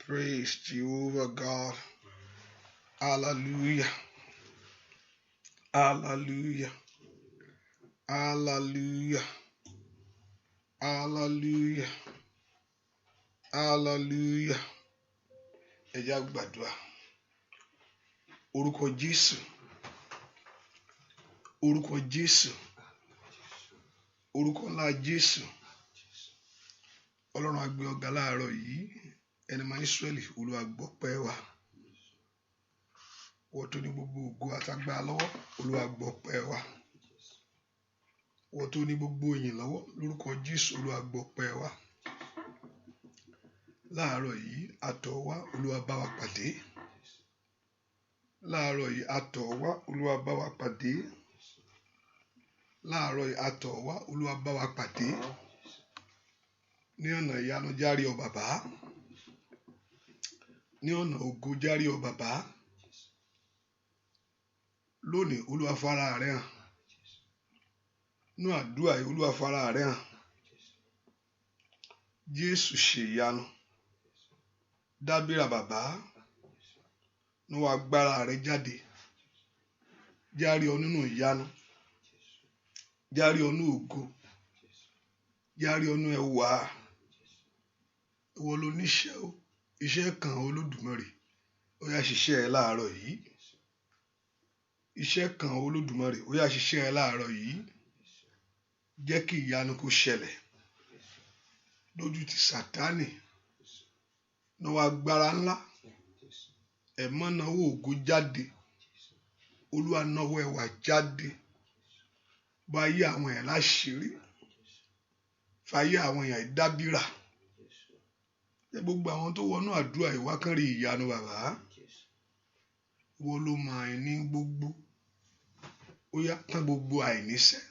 Praise Jehovah God. Hallelujah. Hallelujah. Hallelujah. Hallelujah. Hallelujah. Ẹ jẹ́ á gbàdúrà. Orúkọ Jésù. Orúkọ Jésù. Orúkọ ńlá Jésù. Ọlọ́run á gbé ọ̀gá láàárọ̀ yìí. Ẹni máa Ísírẹ́lì Olúwa gbọpẹ́ wa. Wọ́n tó ní gbogbo ògo àtagbára lọ́wọ́ Olúwa gbọpẹ́ wa. Wọ́n tó ní gbogbo ìyìn lọ́wọ́ lórúkọ Jésù Olúwa gbọpẹ́ wa. Láàárọ̀ yìí àtọ̀ wá Olúwa bá wa pàdé. Láàárọ̀ yìí àtọ̀ wá Olúwa bá wa pàdé. Láàárọ̀ yìí àtọ̀ wá Olúwa bá wa pàdé. Ní ọ̀nà ìyanu járe ọ bàbá. Ní ọ̀nà ògo járe ọ bàbá. Lónìí Olúwa fara rẹ̀ hàn. Nú àdúrà yìí Olúwa fara rẹ̀ hàn. Jésù ṣe ìyanu. Dábìrà bàbá. Nú agbára rẹ̀ jáde. Járe ọ nínú ìyanu. Járe ọ nínú ògo. Járe ọ nínú ẹwà. Ìwọ ló níṣẹ́ o. Iṣẹ́ kan Olódùmarè. Ó yá ṣiṣẹ́ ẹ láàárọ̀ yìí. Iṣẹ́ kan Olódùmarè. Ó yá ṣiṣẹ́ ẹ láàárọ̀ yìí. Jẹ́ kí ìyanu kó ṣẹlẹ̀. Lójú ti Sátánì. Náwó agbára ńlá. Ẹ̀mọ́ náwó ògo jáde. Olúwa náwó ẹwà jáde. Bá yé àwọn èèyàn láṣìírí. Fàyè àwọn èèyàn ìdábìrà. Jẹ́ gbogbo àwọn tó wọnú àdúrà ìwá kan rí ìyanu bàbá. Wọ́n ló mọ àìní gbogbo. Ó yá tán gbogbo àìníṣẹ́.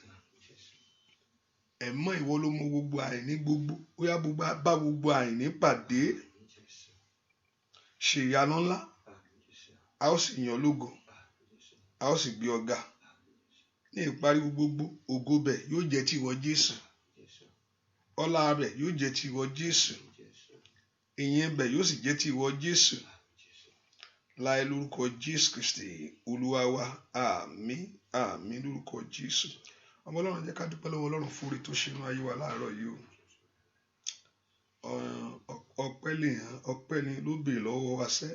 Ẹ̀mọ́ ìwọ ló mọ gbogbo àìní gbogbo. Ó yá bá gbogbo àìní pàdé. Ṣe ìyanu ńlá. A ó sì yàn lógo. A ó sì gbé ọ̀gá. Ní ìparí gbogbo ògo bẹ̀ yóò jẹ́ ti ìwọ Jésù. Ọlá bẹ̀ yóò jẹ́ ti ìwọ Jésù. Ìyìn bẹ̀ yóò sì jẹ́ ti ìwọ Jésù. Láì lórúkọ Jésù Kristi Olúwa wa. Àmín. Àmín lórúkọ Jésù. Ọmọ Ọlọ́run jẹ́ ká dúpẹ́ lọ́wọ́ Ọlọ́run fún oore tó ṣe nínú ayé wa láàárọ̀ yìí o. Ọpẹ́ lè hàn, ọpẹ́ ni ló béèrè lọ́wọ́ wa sẹ́.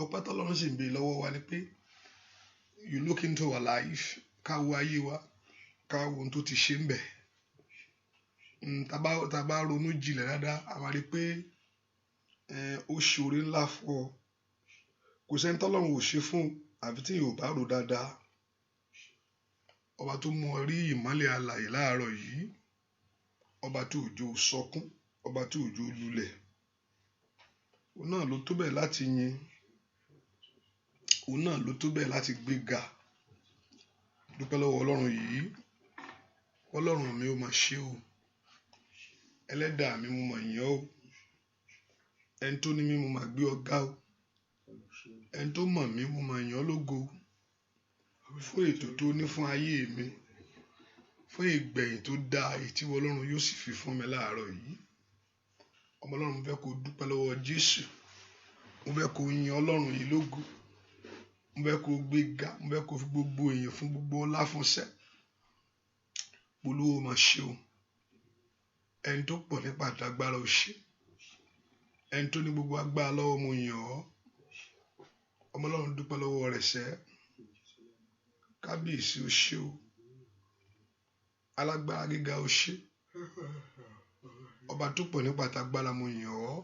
Ọpẹ́ tọ́lọ́run sì ń béèrè lọ́wọ́ wa ni pé you look into our life, ká wo ayé wa, ká wo ohun tó ti ṣe ń bẹ̀. Tá bá ronú jinlẹ̀ dáadáa, a máa rí pé ó ṣe oore ńlá fún ọ. Kò sẹ́ni tọ́lọ́run ò ṣe fún àfi tí yóò bá rò dáadáa. Ọba tó mú ọ rí ìmọ́lẹ̀ alààyè láàárọ̀ yìí. Ọba tó òjò sọkún. Ọba tó òjò lulẹ̀. Òun náà ló tó bẹ́ẹ̀ láti yìn. Òun náà ló tó bẹ́ẹ̀ láti gbéga. Dúpẹ́ lọ́wọ́ Ọlọ́run yìí. Ọlọ́run mi ó máa ṣe o. Ẹlẹ́dàá mi mo máa yìn ọ́ o. Ẹni tó ní mi mo máa gbé ọ̀gá o. Ẹni tó mọ̀ mí mo máa yìn ọ́ lógo. Fún ètò tó ní fún ayé mi. Fún ìgbẹ̀yìn tó dáa èyí tí Ọlọ́run yóò sì fi fún mi láàárọ̀ yìí. Ọmọ Ọlọ́run mo fẹ́ kó dúpẹ́ lọ́wọ́ Jésù. Mo fẹ́ kó yìn Ọlọ́run yìí lógo. Mo fẹ́ kó gbéga. Mo fẹ́ kó fi gbogbo èèyàn fún gbogbo ọlá fún sẹ́. Olúwa máa ṣe o. Ẹni tó pọ̀ nípa àtàgbára ò ṣe. Ẹni tó ní gbogbo agbára lọ́wọ́ mo yìn ọ́. Ọmọ Ọlọ́run dúpẹ́ lọ́wọ́ rẹ̀ sẹ́. Kábíyèsí o ṣe o. Alágbára gíga o ṣe. Ọba tó pọ̀ nípa àtàgbára mo yìn ọ́.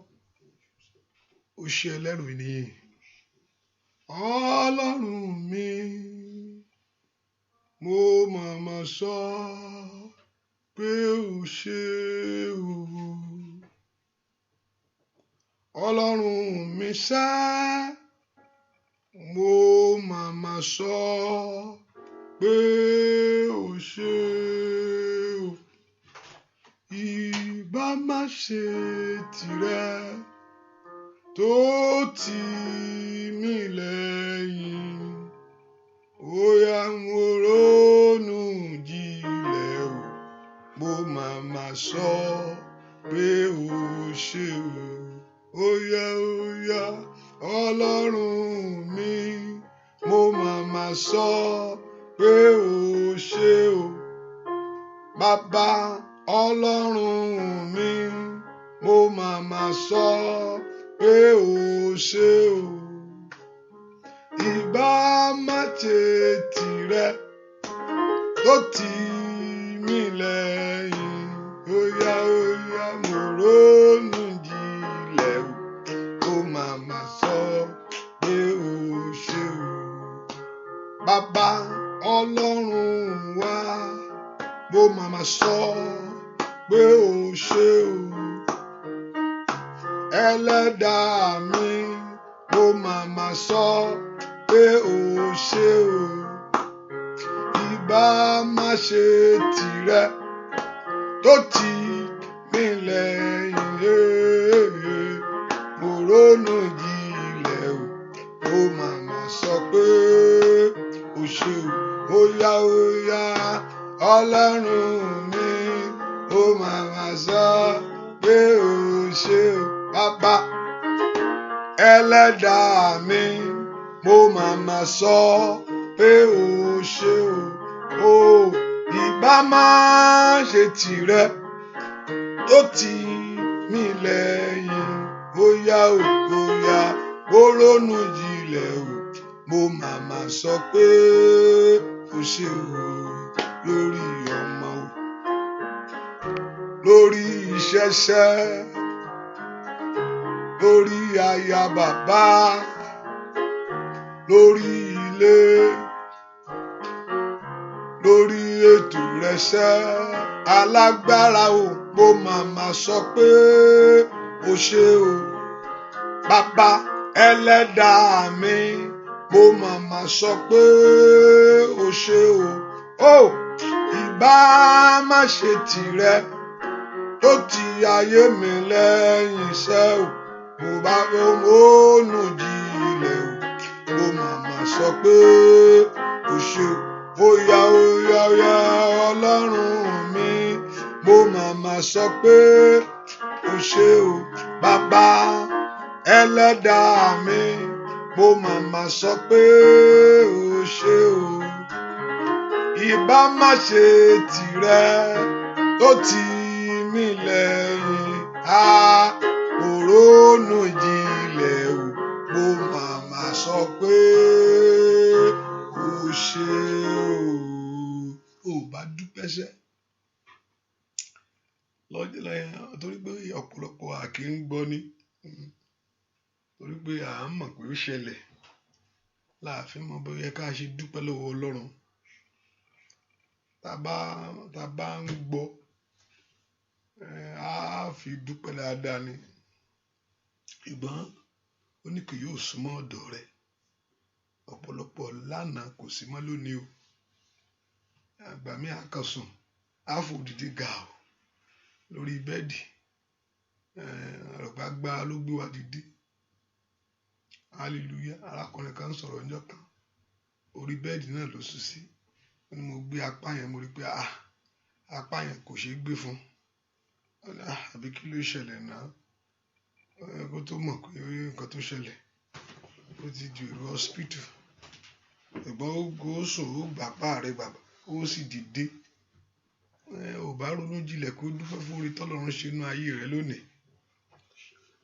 O ṣe ẹlẹ́rù ìníyìn. Ọlọ́run mi, mo máa sọ pé o ṣe o. Ọlọ́run mi sẹ́, mo máa sọ pé o ṣe o. Ìbá má ṣe tìrẹ tó tì mí lẹ́yìn. Ó yá mo ronú jinlẹ̀ o. Mo máa sọ pé o ṣe o. óyá óyá ọlọ́run mi mo màmá sọ pé o ṣé o bàbá ọlọ́run mi mo màmá sọ pé o ṣé o ìbá má ṣe tìrẹ tó tì mí lẹ́yìn óyá óyá mo ronú jinlẹ̀ o màmá sọ pé o ṣé o bàbá ọlọ́run wa mo màmá sọ pé o ṣé o ẹlẹ́dàá mi mo màmá sọ pé o ṣé o ìbá má ṣe tìrẹ tó tì mí lẹ́yìn mo ronú jinlẹ̀ o màmá sọ pé o ṣé o óyá óyá ọlọ́run mi ó màmá sọ pé o ṣé o bàbá ẹlẹ́dàá mi mo màmá sọ pé o ṣé o ìbá má ṣe tìrẹ tó tì mí lẹ́yìn óyá óyá mo ronú jinlẹ̀ o mo màmá sọ pé o ṣé o lórí ọmọ o lórí iṣẹ́ṣẹ́ lórí aya bàbá lórí ilé lórí ètò rẹṣẹ́ alágbára o mo màmá sọ pé o ṣé o bàbá ẹlẹ́dàá mi mo màmá sọ pé o ṣé o ìbá má ṣe tìrẹ tó ti ayé mi lẹ́yìn iṣẹ́ o mo bá ronú jinlẹ̀ o mo màmá sọ pé o ṣé o óyá óyá óyá ọlọ́run mi mo màmá sọ pé o ṣé o bàbá ẹlẹ́dàá mi mo màmá sọ pé o ṣé o ìbá má ṣe tìrẹ tó tì mí lẹ́yìn mo ronú jinlẹ̀ o mo màmá sọ pé o ṣé o bá dúpẹ́ sẹ́ lọ́jọ́ lẹ́yìn torí pé ọ̀pọ̀lọpọ̀ àkì ń gbọ́ ni torí pé à ń mọ̀ pé ó ṣẹlẹ̀ láàfin mọ̀ bóyá ká ṣe dúpẹ́ lọ́wọ́ ọlọ́run tá bá ń gbọ́ á fi dúpẹ́ dáadáa ni ṣùgbọ́n ó ní kì yóò súnmọ́ ọ̀dọ̀ rẹ ọ̀pọ̀lọpọ̀ lánàá kò sí mọ́ lónìí o àgbà mi àkàsùn àfòdìdí ga o lórí bẹ́ẹ̀dì ọ̀rọ̀gbà gbá ló gbé wa dìde hallelujah arákùnrin kan sọ̀rọ̀ ọjọ́ kan orí bẹ́ẹ̀dì náà ló sùn sí ni mo gbé apá yẹn mo rí pé apá yẹn kò ṣeé gbé fún àbí kí ló ṣẹlẹ̀ náà kó tó mọ̀ pé nǹkan tó ṣẹlẹ̀ ó ti di èrò hospital ṣùgbọ́n ó sùn ó gbà pa rẹ̀ bàbá ó sì dìde ò bá ronú jinlẹ̀ kó dúpẹ́ fún orí tọ́lọ́run ṣe inú ayé rẹ lónìí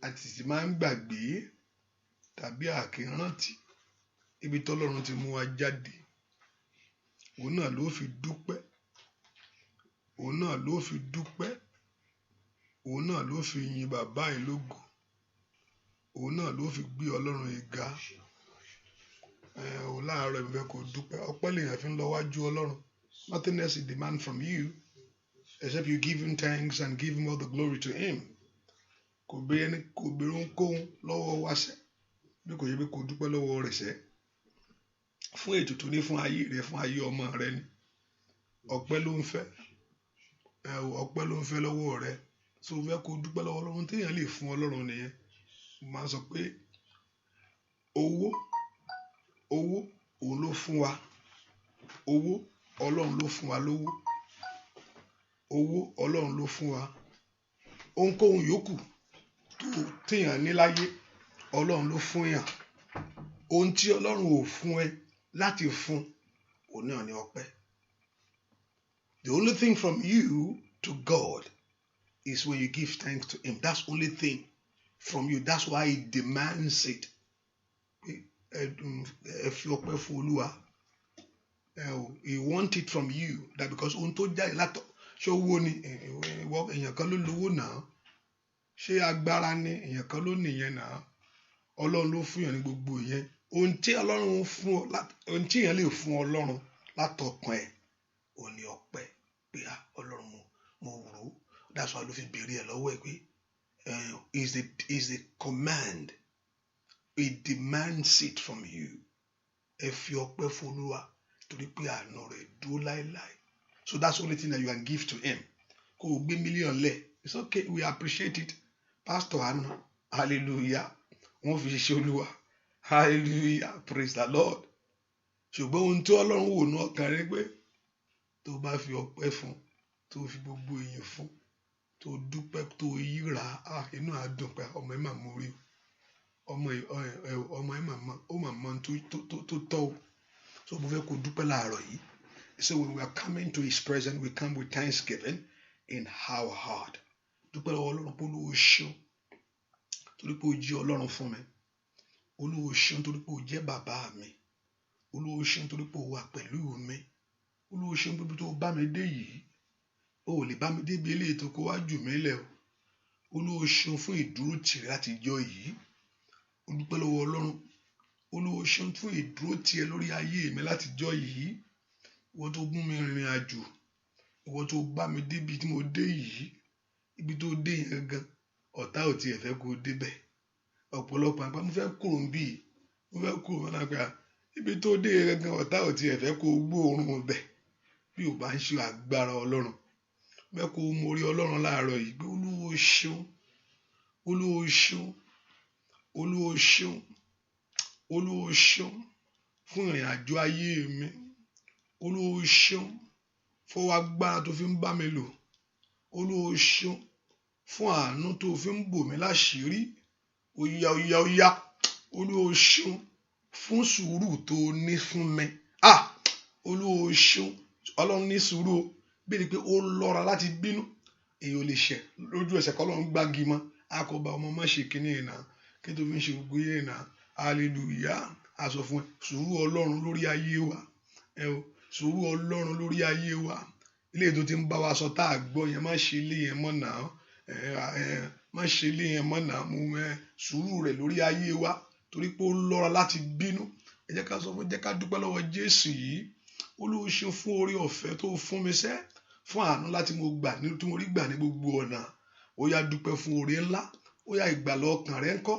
àti sì máa ń gbàgbé tàbí àkírántí ibi tọ́lọ́run ti mú wa jáde òun náà ló fi dúpẹ́ òun náà ló fi dúpẹ́ òun náà ló fi yin bàbá yìí lógo òun náà ló fi gbé ọlọ́run yìí ga ò láàárọ̀ ìfẹ́ kò dúpẹ́ ọpẹ́ lèèyàn fi ń lọ wájú ọlọ́run nothing else is demand from you except you give him thanks and give him all the glory to him kò béèrè ohunkóhun lọ́wọ́ wa sẹ́ bí kò yẹ pé kò dúpẹ́ lọ́wọ́ rẹ̀ sẹ́ fún ètò tó ní fún ayé rẹ fún ayé ọmọ rẹ ni ọpẹ́ ló ń fẹ́ lọ́wọ́ rẹ so fẹ́ kó dúpẹ́ lọ́wọ́ ọlọ́run téèyàn lè fún ọlọ́run nìyẹn mo máa ń sọ pé owó òun ló fún wa owó ọlọ́run ló fún wa lówó owó ọlọ́run ló fún wa ohunkóhun yòókù téèyàn ní láyé Ọlọ́run ló fún yàn. Ohun tí Ọlọ́run ò fún ẹ láti fún òun náà ni ọpẹ́. The only thing from you to God is when you give thanks to him. That's the only thing from you. That's why he demands it. Ẹ fi ọpẹ́ fún Olúwa. He wants it from you. That because ohun tó jáde látọ̀ ṣé owó ni èèyàn kan ló lówó náà, ṣé agbára ni èèyàn kan ló nìyẹn náà. Ọlọ́run ló fún yàn ní gbogbo yẹn. Ohun tí Ọlọ́run fún ọ, ohun tí èèyàn lè fún Ọlọ́run látọkàn ẹ̀ ò ní ọpẹ́. Pé Ọlọ́run mo rò ó. That's why ló fi béèrè ẹ̀ lọ́wọ́ ẹ̀ pé is the command. He demands it from you. Ẹ fi ọpẹ́ fún Olúwa torí pé àánú rẹ̀ dúró láéláé. So that's the only thing that you can give to him. Kó o gbé mílíọ̀nù lẹ̀. It's okay, we appreciate it. Pastor Anna, hallelujah. Wọ́n fi ṣiṣẹ́ Olúwa. Hallelujah, praise the Lord. Ṣùgbọ́n ohun tí Ọlọ́run wò ní ọkàn rẹ pé tó bá fi ọpẹ́ fún, tó fi gbogbo èèyàn fún, tó dúpẹ́, tó yíra, inú àdùn pé ọmọ ẹ̀ máa mórí o. Ọmọ ẹ̀ máa mọ tó tọ́ o. So mo fẹ́ kó dúpẹ́ láàárọ̀ yìí. So when we are coming to his presence, we come with thanksgiving in our heart. Dúpẹ́ lọ́wọ́ Ọlọ́run pé Olúwa ṣeun torí pé ó jẹ́ Ọlọ́run fún mi. Olúwa ṣeun torí pé ó jẹ́ bàbá mi. Olúwa ṣeun torí pé ó wà pẹ̀lú mi. Olúwa ṣeun pé tó bá mi dé yìí, o ò lè bá mi débi eléyìí tó kó wá jù mí lẹ̀ o. Olúwa ṣeun fún ìdúró tìrẹ láti jọ yìí. Dúpẹ́ lọ́wọ́ Ọlọ́run. Olúwa ṣeun fún ìdúró tiẹ̀ lórí ayé mi láti jọ yìí. Ìwọ tó mú mi rìnrìn àjò, ìwọ tó bá mi débi tí mo dé yìí, ibi tó dé yẹn gan, ọ̀tá ò tiẹ̀ fẹ́ kó débẹ̀. Ọ̀pọ̀lọpọ̀ àgbà mo fẹ́ kúrò níbí, mo fẹ́ kúrò wọn lápẹ́ ibi tó dé yẹn gan, ọ̀tá ò tiẹ̀ fẹ́ kó gbóòórùn bẹ̀. Bí ò bá ń ṣe agbára Ọlọ́run, bẹ́ẹ̀ kó mórí Ọlọ́run láàárọ̀ yìí pé Olúwa ṣeun, Olúwa ṣeun, Olúwa ṣeun, Olúwa ṣeun fún ìrìn àjò ayé mi. Olúwa ṣeun fún agbára tó fi ń bá mi lò. Olúwa ṣeun fún àánú tó fi ń bò mí láṣìírí. Oya. Olúwa ṣeun fún sùúrù tó ní fún mi. Olúwa ṣeun. Ọlọ́run ní sùúrù o. Bí ni pé ó lọ́ra láti bínú. Èyí ò lè ṣẹ̀ lójú ẹsẹ̀ kọ́ Ọlọ́run gbági mọ́. A kò bá ọmọ má ṣe kíní ìná kí tó fi ń ṣe gbogbo yẹn ìná. Hallelujah. A sọ fún ẹ sùúrù Ọlọ́run lórí ayé wa. Sùúrù Ọlọ́run lórí ayé wa. Ilé tó ti ń bá wa sọ tá a gbọ́ yẹn, má ṣe ilé yẹn mọ́ náà. Má ṣe ilé yẹn mọ́ náà. Sùúrù rẹ̀ lórí ayé wa torí pé ó lọ́ra láti bínú. Ẹ jẹ́ ká sọ fún, jẹ́ ká dúpẹ́ lọ́wọ́ Jésù yìí. Olúwa ṣeun fún oore ọ̀fẹ́ tó fún mi sẹ́, fún àánú láti tí mo rí gbà ní gbogbo ọ̀nà. Ó yá dúpẹ́ fún oore ńlá. Ó yá ìgbàlà ọkàn rẹ ńkọ́.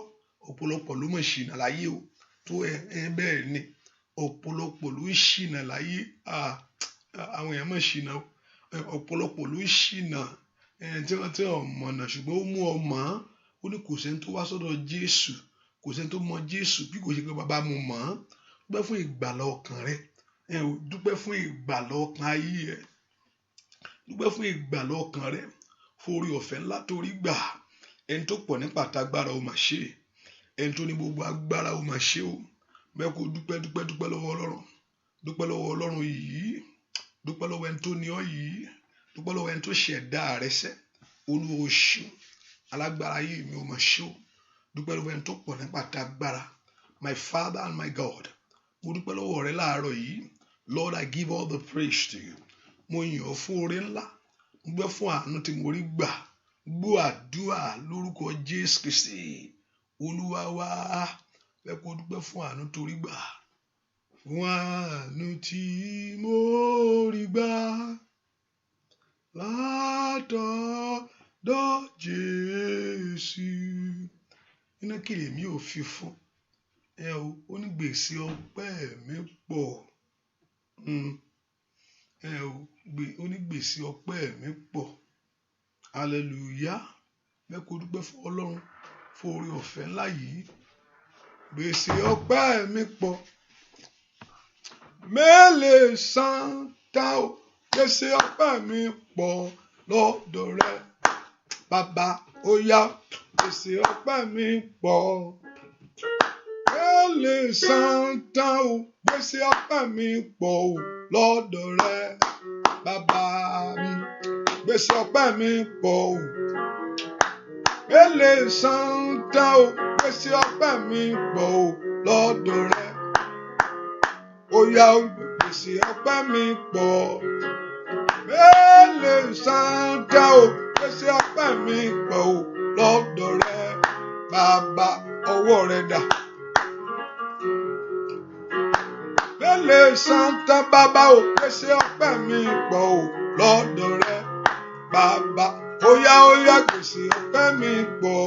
Ọ̀pọ̀lọpọ̀ ló mọ̀ ṣìnà láyé o. Tó bẹ́ẹ̀ ni ọ̀pọ̀lọpọ̀ ló ṣìnà láyé. Àwọn èèyàn mọ̀ ṣìnà o. Ọ̀pọ̀lọpọ̀ ló ṣìnà tí wọ́n mọ̀nà ṣùgbọ́n ó mú ọ mọ̀. Ó ní kò sẹ́ni tó wá sọ́dọ̀ Jésù, kò sẹ́ni tó mọ Jésù bí kò ṣe pé bàbá mo mọ̀ ọ́n. Dúpẹ́ fún ìgbàlà ọkàn rẹ. Dúpẹ́ fún ìgbàlà ọkàn ayé ẹ. Dúpẹ́ fún ìgbàlà ọkàn rẹ. Fún oore ọ̀fẹ́ ńlá tó rí gbà. Ẹni tó pọ̀ nípa tagbára ó mà ṣe. Ẹni tó ní gbogbo agbára ó mà ṣe o. Bẹ́ẹ̀ kó dúpẹ́ lọ́wọ́ Ọlọ́run. Dúpẹ́ lọ́wọ́ Ọlọ́run yìí. Dúpẹ́ lọ́wọ́ ẹni tó ní ọ yìí. Dúpẹ́ lọ́wọ́ ẹni tó ṣẹ̀dá rẹ sẹ́. Olúwa ṣeun. Alágbára ayé mi ó mà ṣe o. Dúpẹ́ lọ́wọ́ ẹni tó pọ̀ nípa tagbára. My Father and my God. Mo dúpẹ́ lọ́wọ́ rẹ láàárọ̀ yìí. Lord, I give all the praise to you. Mo yìn ọ́ fún oore ńlá. Mo gbẹ́ fún àánú tí mo rí gbà. Gbọ́ àdúrà lórúkọ Jésù Kristi. Olúwa wá. Bẹ́ẹ̀ kó dúpẹ́ fún àánú tó rí gbà. Fún àánú tí mo rí gbà. Látọ̀dọ̀ Jésù. Iná kìlì mi ò fi fún. Onígbèsè ọpẹ́ mi pọ̀. Onígbèsè ọpẹ́ mi pọ̀. Hallelujah. Bẹ́ẹ̀ kó dúpẹ́ fún Ọlọ́run fún oore ọ̀fẹ́ ńlá yìí. Gbèsè ọpẹ́ mi pọ̀. Mélèé san tán o. Gbèsè ọpẹ́ mi pọ̀ lọ́dọ̀ rẹ. Bàbá ó yá gbèsè ọpẹ́ mi pọ̀ ó lè san tán o gbèsè ọpẹ́ mi pọ̀ o lọ́dọ̀ rẹ bàbá mi gbèsè ọpẹ́ mi pọ̀ o ó lè san tán o gbèsè ọpẹ́ mi pọ̀ o lọ́dọ̀ rẹ ó yá gbèsè ọpẹ́ mi pọ̀ ó lè san tán o gbèsè ọpẹ́ mi pọ̀ o lọ́dọ̀ rẹ bàbá ọwọ́ rẹ dà. Lè san tán bàbá o gbèsè ọpẹ́ mi pọ̀ o lọ́dọ̀ rẹ bàbá ó yá gbèsè ọpẹ́ mi pọ̀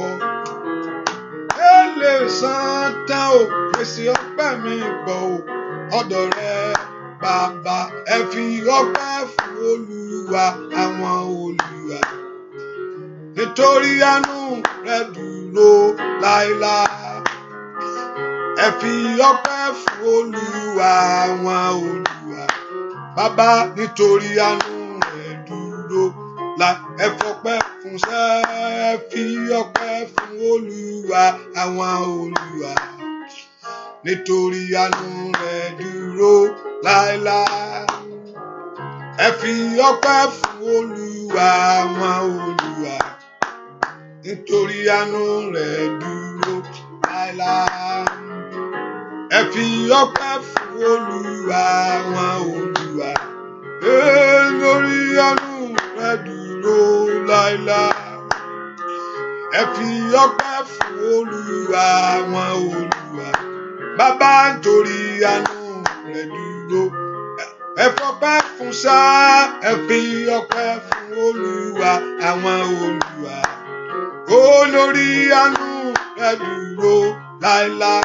lè san tán o gbèsè ọpẹ́ mi pọ̀ o ọ̀dọ̀ rẹ bàbá ẹ fi ọpẹ́ fún Olúwa àwọn olúwa nítorí àánú rẹ dúró láéláé. Ẹ fi ọpẹ́ fún Olúwa àwọn olúwa bàbá nítorí àánú rẹ̀ dúró láé. Ẹ fọpẹ́ fún sẹ́ ẹ fi ọpẹ́ fún Olúwa àwọn olúwa nítorí àánú rẹ̀ dúró láéláé. Ẹ fi ọpẹ́ fún Olúwa àwọn olúwa nítorí àánú rẹ̀ dúró láéláé. Ẹ fi ọpẹ́ fún Olúwa àwọn olúwa lórí àánú rẹ̀ dúró láéláé. Ẹ fi ọpẹ́ fún Olúwa àwọn olúwa bàbá nítorí àánú rẹ̀ dúró. Ẹ fọpẹ́ fún sá ẹ fi ọpẹ́ fún Olúwa àwọn olúwa lórí àánú rẹ̀ dúró láéláé.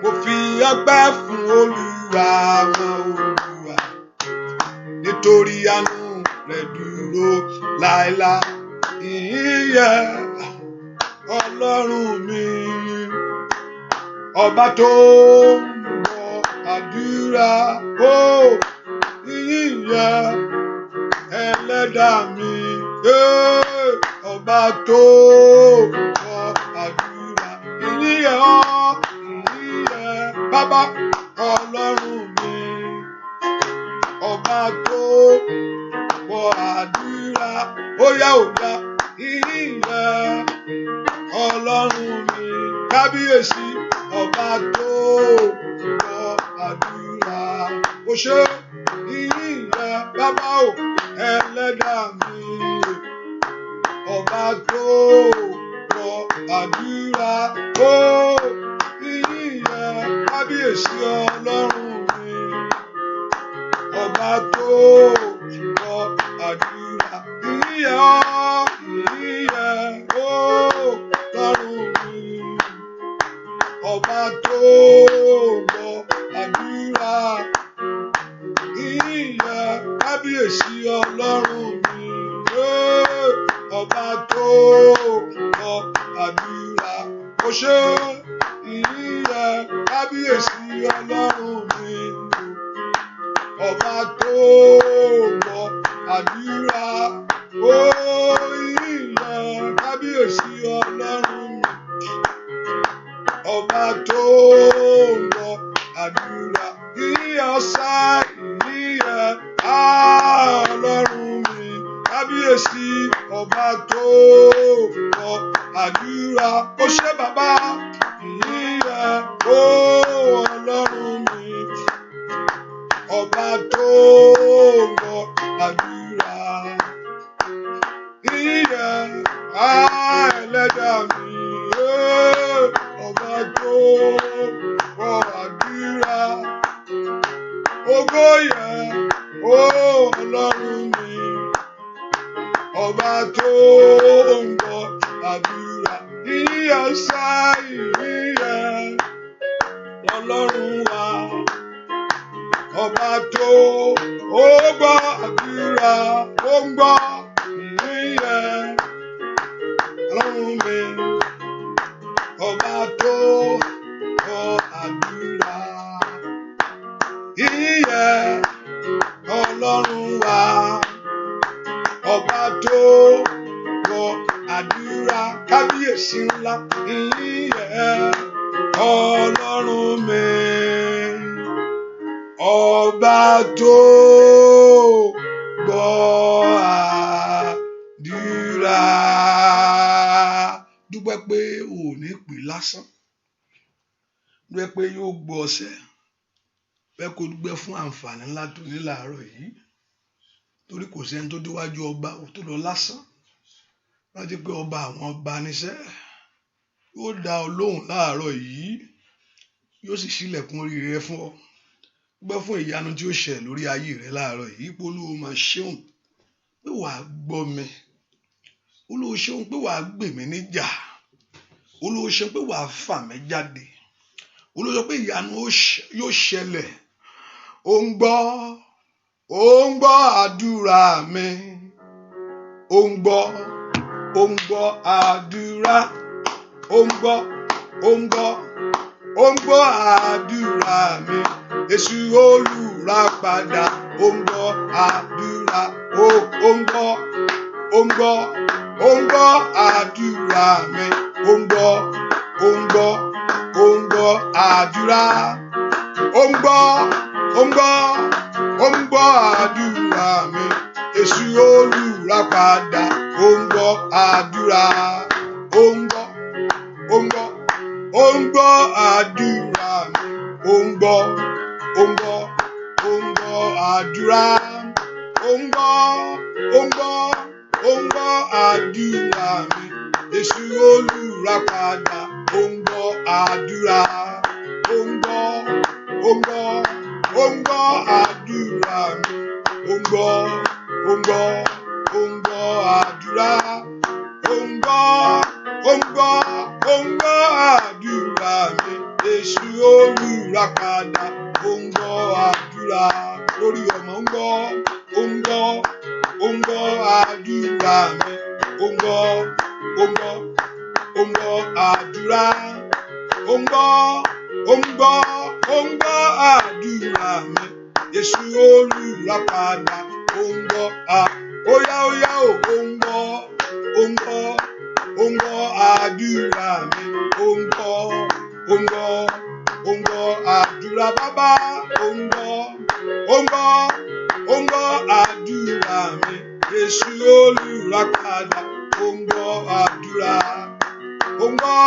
Mo fi ọpẹ́ fún Olúwa àwọn olúwa nítorí àánú rẹ̀ dúró láéláé. Ìyẹ́ Ọlọ́run mi ọba tó ń gbọ́ àdúrà ìyẹ́ Ẹlẹ́dàá mi ọba tó ń gbọ́ àdúrà ìyẹ́ bàbá Ọlọ́run mi ọba tó gbọ́ àdúrà ó yá ìyẹ́ Ọlọ́run mi kábíyèsí ọba tó gbọ́ àdúrà ó ṣe ìyẹ́ bàbá o Ẹlẹ́dàá mi ọba tó gbọ́ àdúrà ó kábíyèsí Ọlọ́run mi ọba tó gbọ́ àdúrà ìyẹ́ Ọlọ́run mi ọba tó gbọ́ àdúrà ìyẹ́ kábíyèsí Ọlọ́run mi ọba tó gbọ́ àdúrà ó ṣe ìyẹ́ kábíyèsí Ọlọ́run mi ọba tó gbọ́ àdúrà ìyẹ́ kábíyèsí Ọlọ́run mi ọba tó gbọ́ àdúrà ìyẹ́ ọ̀sá ìyẹ́ Ọlọ́run mi kábíyèsí ọba tó gbọ́ àdúrà ó ṣe bàbá ìyẹ́ Ọlọ́run mi ọba tó gbọ́ àdúrà ìyẹ́ Ẹlẹ́dàá mi ọba tó gbọ́ àdúrà ògo yẹ Ọlọ́run mi ọba tó gbọ́ àdúrà ìyẹ́ sá ìyẹ́ Ọlọ́run wa ọba tó gbọ́ àdúrà ó ń gbọ́ ìyẹ́ Ọlọ́run mi ọba tó gbọ́ àdúrà ìyẹ́ Ọlọ́run wa ọba tó gbọ́ ìyẹn Ọlọ́run mi, ọba tó gbọ́ àdúrà. Dúpẹ́ pé ò ní pè lásán, dúpẹ́ pé yóò gbọ́ ọ̀sẹ̀, bẹ́ẹ̀ kó dúpẹ́ fún àǹfààní ńlá tó ní láàárọ̀ yìí, torí kò sẹ́ni tó déwájú ọba tó lọ lásán. Rántí pé ọba àwọn ọba níṣẹ́, yóò dá ọ lóhùn láàárọ̀ yìí, yóò sì ṣílẹ̀kùn oríire fún ọ. Dúpẹ́ fún ìyanu tí ó ṣẹ̀ lórí ayé rẹ láàárọ̀ yìí, pé Olúwa máa ṣeun pé wàá gbọ́ mi, Olúwa ṣeun pé wàá gbè mí níjà, Olúwa ṣeun pé wàá fà mí jáde, Olúwa sọ pé ìyanu yóò ṣẹlẹ̀. Ó ń gbọ́ àdúrà mi, ó ń gbọ́ àdúrà, ó ń gbọ́ àdúrà mi. Jésù olùràpadà, ó ń gbọ́ àdúrà, ó ń gbọ́ àdúrà mi, ó ń gbọ́ àdúrà, ó ń gbọ́ àdúrà mi. Jésù olùràpadà, ó ń gbọ́ àdúrà, ó ń gbọ́ àdúrà mi, ó ń gbọ́ àdúrà, ó ń gbọ́ àdúrà mi. Jésù olùràpadà, ó ń gbọ́ àdúrà, ó ń gbọ́ àdúrà mi, ó ń gbọ́ àdúrà, ó ń gbọ́ àdúrà mi. Jésù olùràpadà, ó ń gbọ́ àdúrà lórí ọmọ, ó ń gbọ́ àdúrà mi, ó ń gbọ́ àdúrà, ó ń gbọ́ àdúrà mi. Jésù olùràpadà, ó ń gbọ́ óyá ó ń gbọ́ àdúrà mi, ó ń gbọ́ àdúrà bàbá, ó ń gbọ́ àdúrà mi. Jésù olùràpadà, ó ń gbọ́ àdúrà, ó ń gbọ́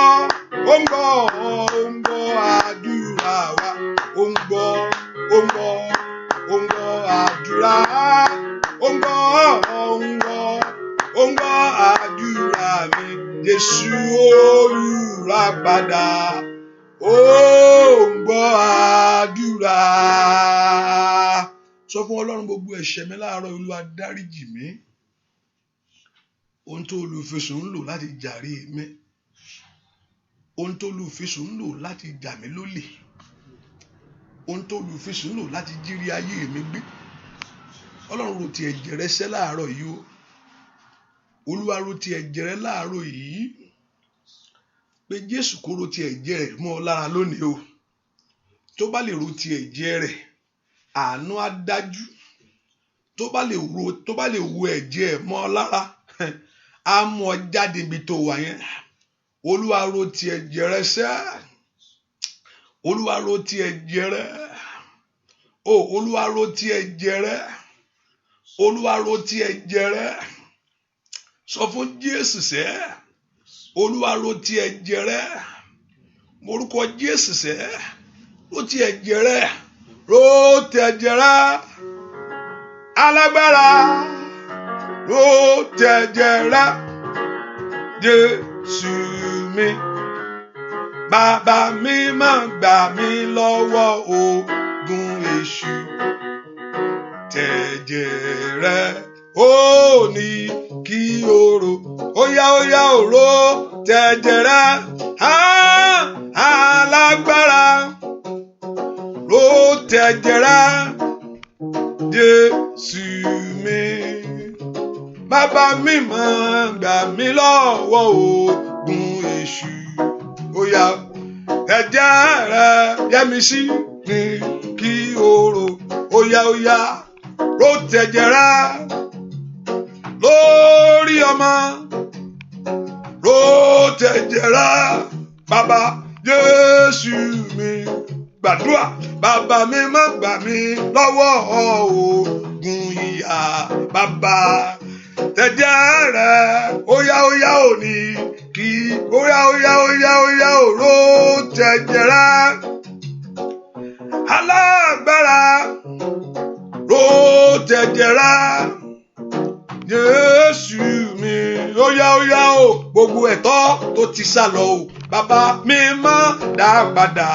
àdúrà wa, ó ń gbọ́ àdúrà, ó ń gbọ́ àdúrà mi. Jésù olùràpadà, ó ń gbọ́ àdúrà. Sọ fún Ọlọ́run gbogbo ẹ̀ṣẹ̀ mi láàárọ̀, Olúwa dáríjì mí. Ohun tó olùfisùn ń lò láti jàre mi, ohun tó olùfisùn ń lò láti jà mí lólè, ohun tó olùfisùn ń lò láti jírí ayé mi gbé. Ọlọ́run ro ti ẹ̀jẹ̀ rẹ sẹ́ láàárọ̀ yìí o. Olúwa ro ti ẹ̀jẹ̀ rẹ láàárọ̀ yìí, pé Jésù kó ro ti ẹ̀jẹ̀ rẹ̀ mọ́ ọ lára lónìí o. Tó bá lè ro ti ẹ̀jẹ̀ rẹ̀, àánú á dájú. Tó bá lè wo ẹ̀jẹ̀ mọ́ ọ lára, á mú ọ jáde ibi tó wà yẹn. Olúwa ro ti ẹ̀jẹ̀ rẹ sẹ́, Olúwa ro ti ẹ̀jẹ̀ rẹ, Olúwa ro ti ẹ̀jẹ̀ rẹ, Olúwa ro ti ẹ̀jẹ̀ rẹ. Sọ fún Jésù sẹ́, Olúwa ro ti ẹ̀jẹ̀ rẹ. Morúkọ Jésù sẹ́, ro ti ẹ̀jẹ̀ rẹ, ro ti ẹ̀jẹ̀ rẹ. Alágbára, ro ti ẹ̀jẹ̀ rẹ. Jésù mi, bàbá mi máa gbà mí lọ́wọ́ ogun èṣù. Tẹ̀jẹ̀ rẹ ó ní kí oro, óyá òró tẹ̀jẹ̀ rẹ. Alágbára, ro tẹ̀jẹ̀ rẹ. Jésù mi, bàbá mi máa gbà mí lọ́wọ́ ogun èṣù. Óyá ẹ̀jẹ̀ rẹ yẹ́mi sí ní kí oro, óyá ro tẹ̀jẹ̀ rẹ lórí ọmọ, ro tẹ̀jẹ̀ rẹ bàbá Jésù mi gbàdúrà bàbá mi má gbà mí lọ́wọ́ ogun ìyà bàbá tẹ̀jẹ̀ rẹ̀ óyá òní kí óyá òró tẹ̀jẹ̀ rẹ̀ alágbára ró tẹ̀jẹ̀ rẹ̀ Jésù mi óyá o gbogbo ẹ̀tọ́ tó ti sá lọ o bàbá mi má dá padà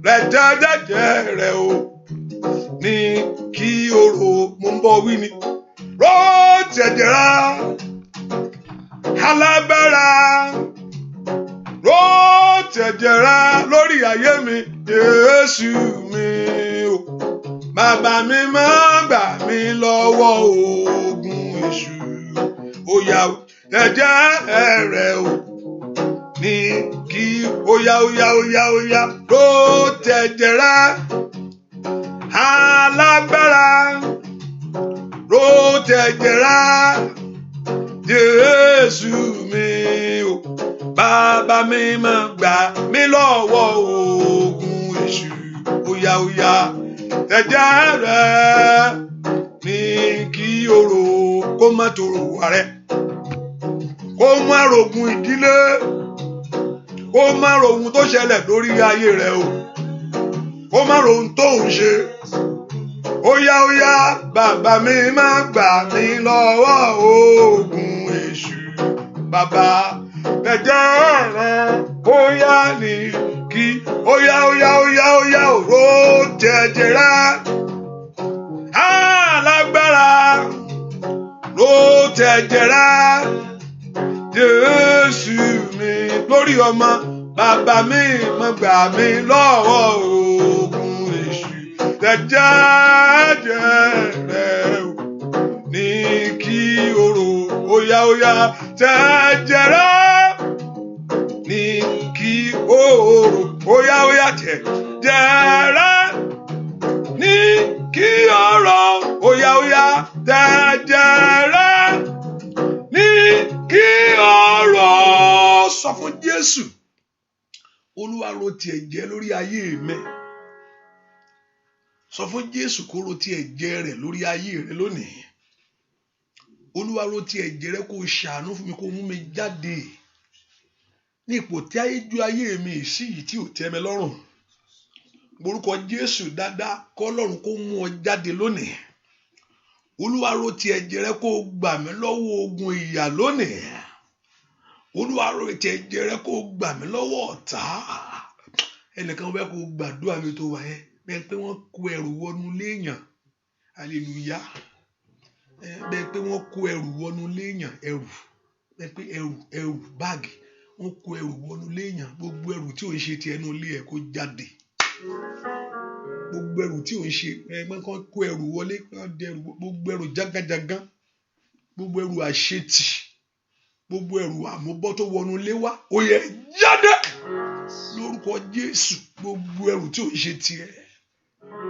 rẹ̀jẹ̀jẹ̀ rẹ̀ o ní kí oró mo ń bọ̀ wí ni ró tẹ̀jẹ̀ rẹ̀ alágbára ró tẹ̀jẹ̀ rẹ̀ lórí ayé mi Jésù mi o bàbá mi má gbà mí lọ́wọ́ ogun èṣù óyá ẹ̀jẹ̀ rẹ̀ o ní kí óyá ró tẹ̀jẹ̀ rẹ̀ alágbára ró tẹ̀jẹ̀ rẹ̀ Jésù mi o bàbá mi má gbà mí lọ́wọ́ ogun èṣù óyá ẹ̀jẹ̀ rẹ̀ ní kí oró kó má tòrò wà rẹ̀ kó má rògùn ìdílé kó má ròhun tó ṣẹlẹ̀ lórí ayé rẹ̀ o kó má ròhun tó ń ṣe óyá bàbá mi má gbà mí lọ́wọ́ ogun èṣù bàbá ẹ̀jẹ̀ rẹ̀ óyá ní kí óyá òró tẹ̀jẹ̀ rẹ̀ alágbára ró tẹ̀jẹ̀ rẹ̀ Jésù mi lórí ọmọ bàbá mi má gbà mí lọ́wọ́ ogun èṣù tẹ̀jẹ̀ rẹ̀ ní kí oró óyá tẹ̀jẹ̀ rẹ̀ ní kí oró óyá tẹ̀jẹ̀ rẹ̀ ní kí ọ̀rọ̀ óyá tẹ̀jẹ̀ rẹ̀ ní kí ọ̀rọ̀ sọ fún Jésù Olúwa ro ti ẹ̀jẹ̀ lórí ayé mi sọ fún Jésù kó ro ti ẹ̀jẹ̀ rẹ̀ lórí ayé rẹ̀ lónìí Olúwa ro ti ẹ̀jẹ̀ rẹ̀ kó ṣàánú fún mi kó mú mi jáde ní ipò tí ayé ju ayé mi sí yìí tí ò tẹ́ mi lọ́rùn orúkọ Jésù dáadáa kọ́lọ́run kó mú ọ jáde lónìí Olúwa ro ti ẹ̀jẹ̀ rẹ̀ kó gbà mí lọ́wọ́ ogun ìyà lónìí Olúwa ro ti ẹ̀jẹ̀ rẹ̀ kó gbà mí lọ́wọ́ ọ̀tá ẹnìkan bẹ́ẹ̀ kó gbàdúrà mi tó wà yẹn bẹ́ẹ̀ pé wọ́n kó ẹrù wọnú léèyàn hallelujah bẹ́ẹ̀ pé wọ́n kó ẹrù wọnú léèyàn ẹrù bẹ́ẹ̀ pé ẹrù báàgì wọ́n kó ẹrù wọnú léèyàn gbogbo ẹrù tí ò ń ṣe ti ẹnu ilé ẹ̀ kó jáde gbogbo ẹrù tí ò ń ṣe ẹgbẹ́ kan kó ẹrù wọlé gbogbo ẹrù jágánjágán gbogbo ẹrù àṣetì gbogbo ẹrù àmúbọ́ tó wọnú ilé wá ó yẹ jáde lórúkọ Jésù gbogbo ẹrù tí ò ń ṣe tiẹ̀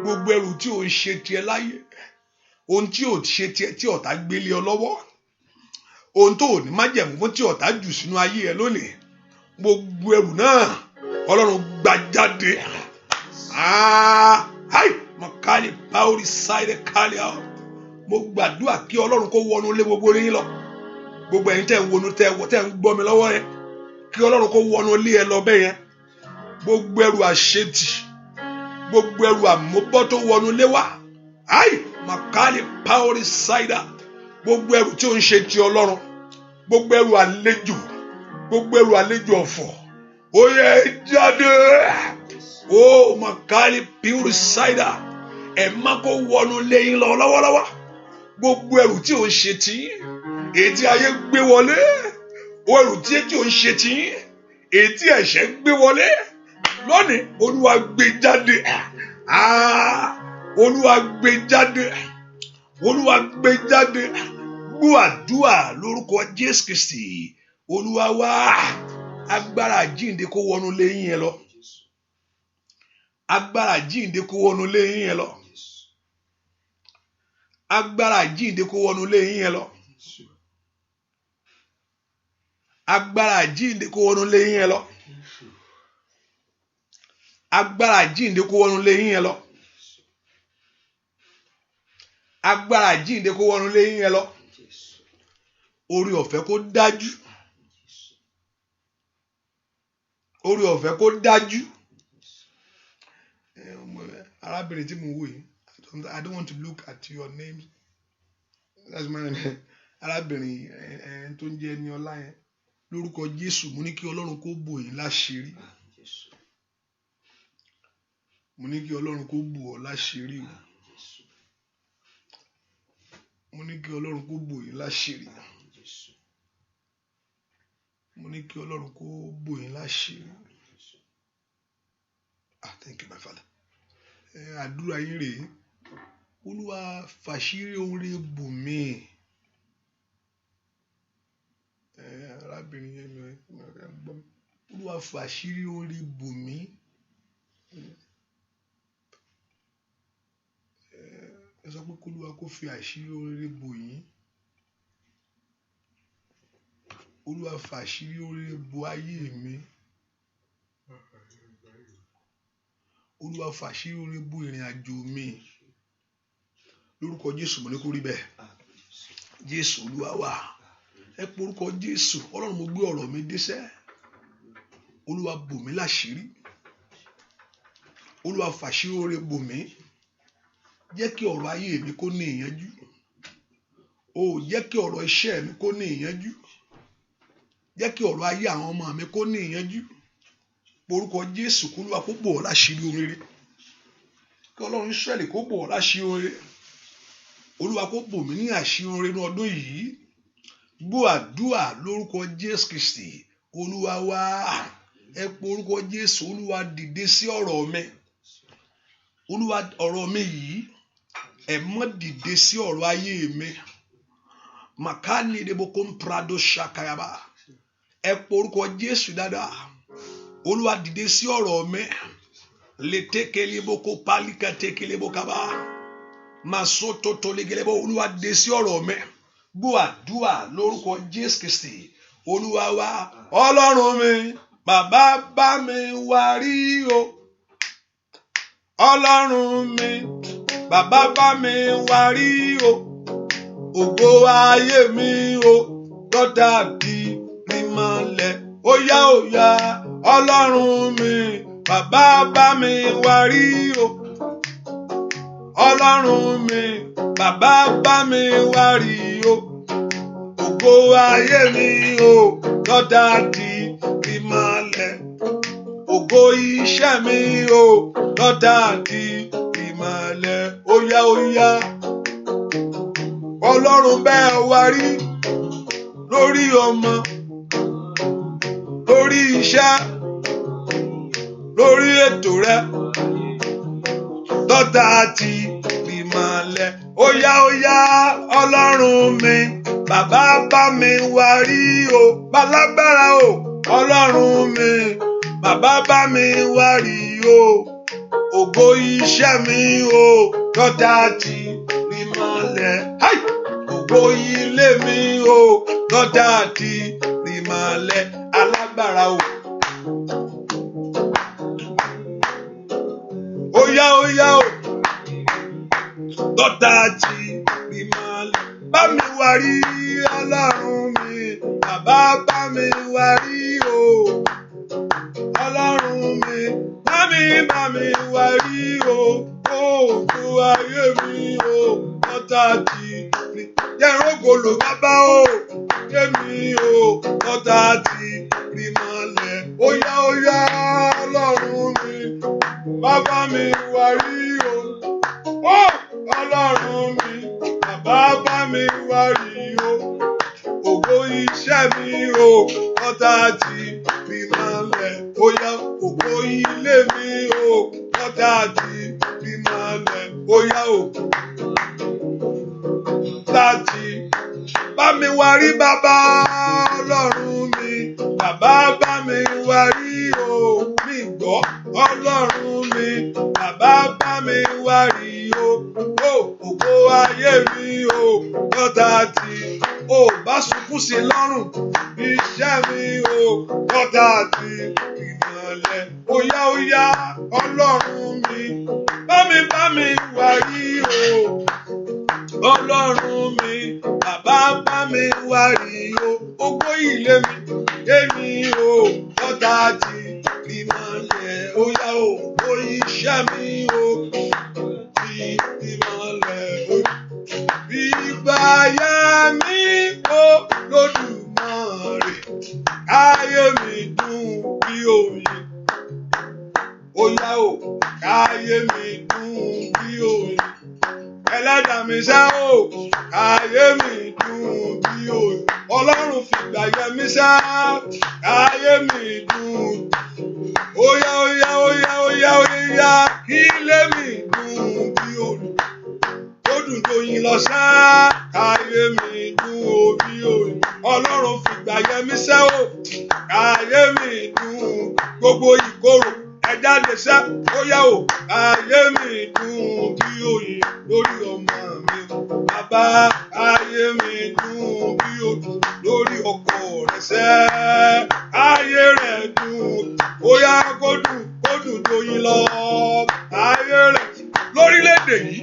gbogbo ẹrù tí ò ń ṣe tiẹ̀ láyé ohun tí ò ṣe tiẹ̀ tí ọ̀tá gbélé ọ lọ́wọ́ ohun tó ò ní májẹ̀mú fún tí ọ̀tá jù sínú ayé ẹ lónìí gbogbo ẹrù náà Ọlọ́run gbà jáde makali paori side kali out mo gbàdúrà kí Ọlọ́run kó wọnú lé gbogbo yín lọ gbogbo ẹ̀yin tẹ́ ń wọnú tẹ́ ń gbọ́ mi lọ́wọ́ yẹn kí Ọlọ́run kó wọnú lé ẹ lọ bẹ́ẹ̀ yẹn gbogbo ẹrù àṣetì gbogbo ẹrù àmúbọ́ tó wọnú lé wá makali paori side gbogbo ẹrù tí ò ń ṣe ti Ọlọ́run gbogbo ẹrù àlejò ọ̀fọ̀ ó yẹ jáde makali paori side ẹ̀ má kó wọnú lé yín lọ lọ́wọ́lọ́wọ́ gbogbo ẹrù tí ò ń ṣe tí èyí tí ayé gbé wọlé ẹrù tí ò ń ṣe tí èyí tí ẹ̀ṣẹ̀ gbé wọlé lónìí Olúwa gbé jáde Olúwa gbé jáde Olúwa gbé jáde gbọ́ àdúrà lórúkọ Jésù Kristi Olúwa wá agbára àjíǹde kó wọnú lé yín ẹ lọ agbára àjíǹde kó wọnú lé yín ẹ lọ agbára àjíǹde kó wọnú lé yín ẹ lọ agbára àjíǹde kó wọnú ilé yín yẹn lọ. Agbára àjíǹde kó wọnú ilé yín yẹn lọ. Agbára àjíǹde kó wọnú ilé yín yẹn lọ. Orí ọ̀fẹ́ kó dájú. Orí ọ̀fẹ́ kó dájú. Arábìnrin tí mo wò yìí, I don't want to look at your name. That's my name. Arábìnrin tó ń jẹ́ ní ọlá yẹn, lórúkọ Jésù mo ní kí Ọlọ́run kó bò yín láṣìírí. Mo ní kí Ọlọ́run kó bò ọ́ láṣìírí. Mo ní kí Ọlọ́run kó bò yín láṣìírí. Mo ní kí Ọlọ́run kó bò yín láṣìírí. Thank you, my Father. Àdúrà yín rèé. Olúwa fàṣírí ohun rere bò mí. Arábìnrin yẹn Olúwa fàṣírí ohun rere bò mí. Ẹ sọ pé k'Olúwa kó fi àṣírí ohun rere bò yín. Olúwa fàṣírí ohun rere bò ayé mi. Olúwa fàṣírí ohun rere bò ìrìn àjò mi. Lórúkọ Jésù mo ní kó rí bẹ́ẹ̀. Jésù Olúwa wa. Ẹ pe orúkọ Jésù. Ọlọ́run mo gbé ọ̀rọ̀ mi désẹ́. Olúwa bò mí láṣìírí. Olúwa fàṣírí ohun rere bò mí. Jẹ́ kí ọ̀rọ̀ ayé mi kó ní ìyanjú. Jẹ́ kí ọ̀rọ̀ iṣẹ́ mi kó ní ìyanjú. Jẹ́ kí ọ̀rọ̀ ayé àwọn ọmọ mi kó ní ìyanjú. Orúkọ Jésù kó Olúwa kó bò ọ́ láṣìírí ohun rere. Kí Ọlọ́run Ísírẹ́lì kó bò ọ́ láṣìírí ohun rere. Olúwa kó bò mí ní àṣírí ohun rere ní ọdún yìí. Gbọ́ àdúrà lórúkọ Jésù Kristi. Olúwa wa. Ẹ pe orúkọ Jésù. Olúwa dìde sí ọ̀rọ̀ mi. Olúwa ọ̀rọ̀ mi yìí. Ẹ má dìde sí ọ̀rọ̀ ayé mi. Makani deboko prado shakayaba. Ẹ pe orúkọ Jésù dáadáa. Olúwa dìde sí ọ̀rọ̀ mi. Letekeleboko palikatekelebokaba. Masoto tolegelebo. Olúwa dìde sí ọ̀rọ̀ mi. Gbọ́ àdúrà lórúkọ Jésù Kristi. Olúwa wa. Ọlọ́run mi, bàbá bá mi wá rí o. Ọlọ́run mi, bàbá bá mi wá rí o. Ògo ayé mi o, lọ́dà bí rímọ̀lẹ̀. Óyá óyá, Ọlọ́run mi, bàbá bá mi wá rí o. Ọlọ́run mi, bàbá bá mi wá rí o. Ògo ayé mi o, lọ́dà bí rímọ̀lẹ̀. Ògo iṣẹ́ mi o, lọ́dà bí rímọ̀lẹ̀. Óyá óyá, Ọlọ́run bẹ́ẹ̀ wá rí lórí ọmọ, lórí iṣẹ́, lórí ètò rẹ, lọ́dà tí rímọ̀lẹ̀. Óyá óyá, Ọlọ́run mi, bàbá bá mi wá rí o. Balágbára o, Ọlọ́run mi, bàbá bá mi wá rí o. Ògo iṣẹ́ mi o, lọ́dà tí rímọ̀lẹ̀. Ògo ilé mi o, lọ́dà tí rímọ̀lẹ̀. Alágbára o. Óyá óyá o, lọ́dà tí rímọ̀lẹ̀. Bá mi wá rí Ọlọ́run mi, bàbá bá mi wá rí o. Ọlọ́run mi, bá mi wá rí o. Ògo ayé mi o, lọ́dà tí jẹ́rọ̀gòlò bàbá o. Yé mi o, lọ́dà tí rímọ̀lẹ̀. Óyá óyá, Ọlọ́run mi, bàbá mi wá rí o. Ọlọ́run mi, bàbá bá mi wá rí o. Ògo iṣẹ́ mi o, lọ́dà tí rímọ̀lẹ̀. Óyá, ògo ilé mi o, lọ́dà tí rímọ̀lẹ̀. Óyá o, láti bá mi wá rí bàbá. Ọlọ́run mi, bàbá bá mi wá rí o. Mi gbọ́, Ọlọ́run mi, bàbá bá mi wá rí o. Ògo ayé mi o, lọ́dà tí bá sunkún sí lọ́rùn iṣẹ́ mi o lọ́tà àti ìmọ̀lẹ̀ óyá óyá ọlọ́run mi bá mi wá rí o ọlọ́run mi bàbá bá mi wá rí o ògo ilé mi èmi o lọ́tà àti ìmọ̀lẹ̀ óyá o ó iṣẹ́ mi o ti ìmọ̀lẹ̀ o ìgbàyà mi o lódùmarè káyé mi dùn bí oyin óyá o káyé mi dùn bí oyin ẹlẹ́dàá mi ṣá o káyé mi dùn bí oyin ọlọ́run fìgbà yẹ mí ṣá káyé mi dùn óyá óyá óyá óyá óyá ilé mi dùn bí oyin ó dùn dòyìn lọ ṣá káyé mi dùn bí oyin ọlọ́run fìgbà yẹ mí ṣá o káyé mi dùn gbogbo ìkorò ẹja lè ṣá óyá o káyé mi dùn bí oyin lórí ọmọ mi bàbá káyé mi dùn bí oyin lórí ọkọ rẹ ṣẹ́ káyé rẹ dùn óyá kó dùn dòyìn lọ káyé rẹ lórílẹ̀-èdè yìí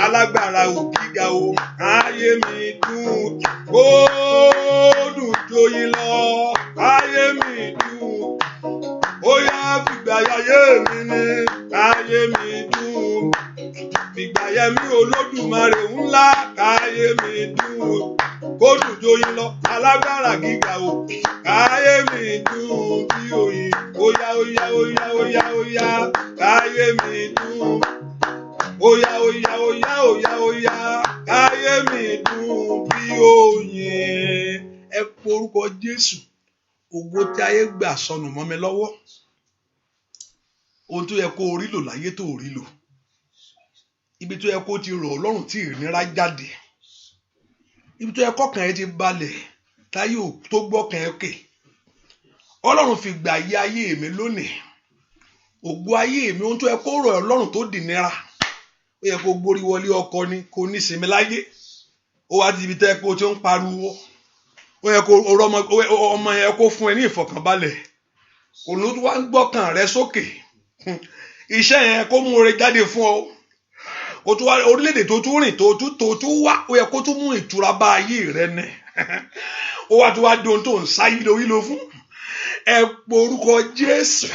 alágbára ò gíga o káyé mi dùn kó dùn dòyìn lọ káyé mi dùn óyá fìgbàyàyé mi ní káyé mi dùn fìgbàyẹmí olódùmarè ńlá káyé mi dùn kó dùn dòyìn lọ alágbára gíga o káyé mi dùn bí oyin óyá óyá óyá óyá óyá káyé mi dùn óyá óyá óyá óyá óyá káyé mi dùn bí oyin. Ẹ porúkọ Jésù ògo tí ayé gbà sọnù mọ́ mi lọ́wọ́ ohun tó yẹ kó rí lò láyé tó rí lò ibi tó yẹ kó ti rọ̀ ọlọ́run tí ìnira jáde ibi tó yẹ kọ́kàn ẹ ti balẹ̀ táyé ò tó gbọ́kàn ẹ kè ọlọ́run fi gbà yé ayé mi lónìí ògo ayé mi ohun tó yẹ kó rọ̀ ọlọ́run tó dìnira ó yẹ kó gborí wọlé ọkọ ni kó nísinmi láyé ó wá di ibi tó yẹ kó tí ó ń pariwo ó yẹ kó ọmọ yẹn kó fún ẹ ní ìfọ̀kànbalẹ̀ òun ló wá ń gbọ́kàn rẹ sókè iṣẹ́ yẹn kó mú oore jáde fún ọ o tún wá orílẹ̀-èdè tó tún rìn tó tún wá ó yẹ kó tún mú ìtura bá ayé rẹ nẹ ó wá tún wá di ohun tó ń sá yílo fún ẹ porúkọ Jésù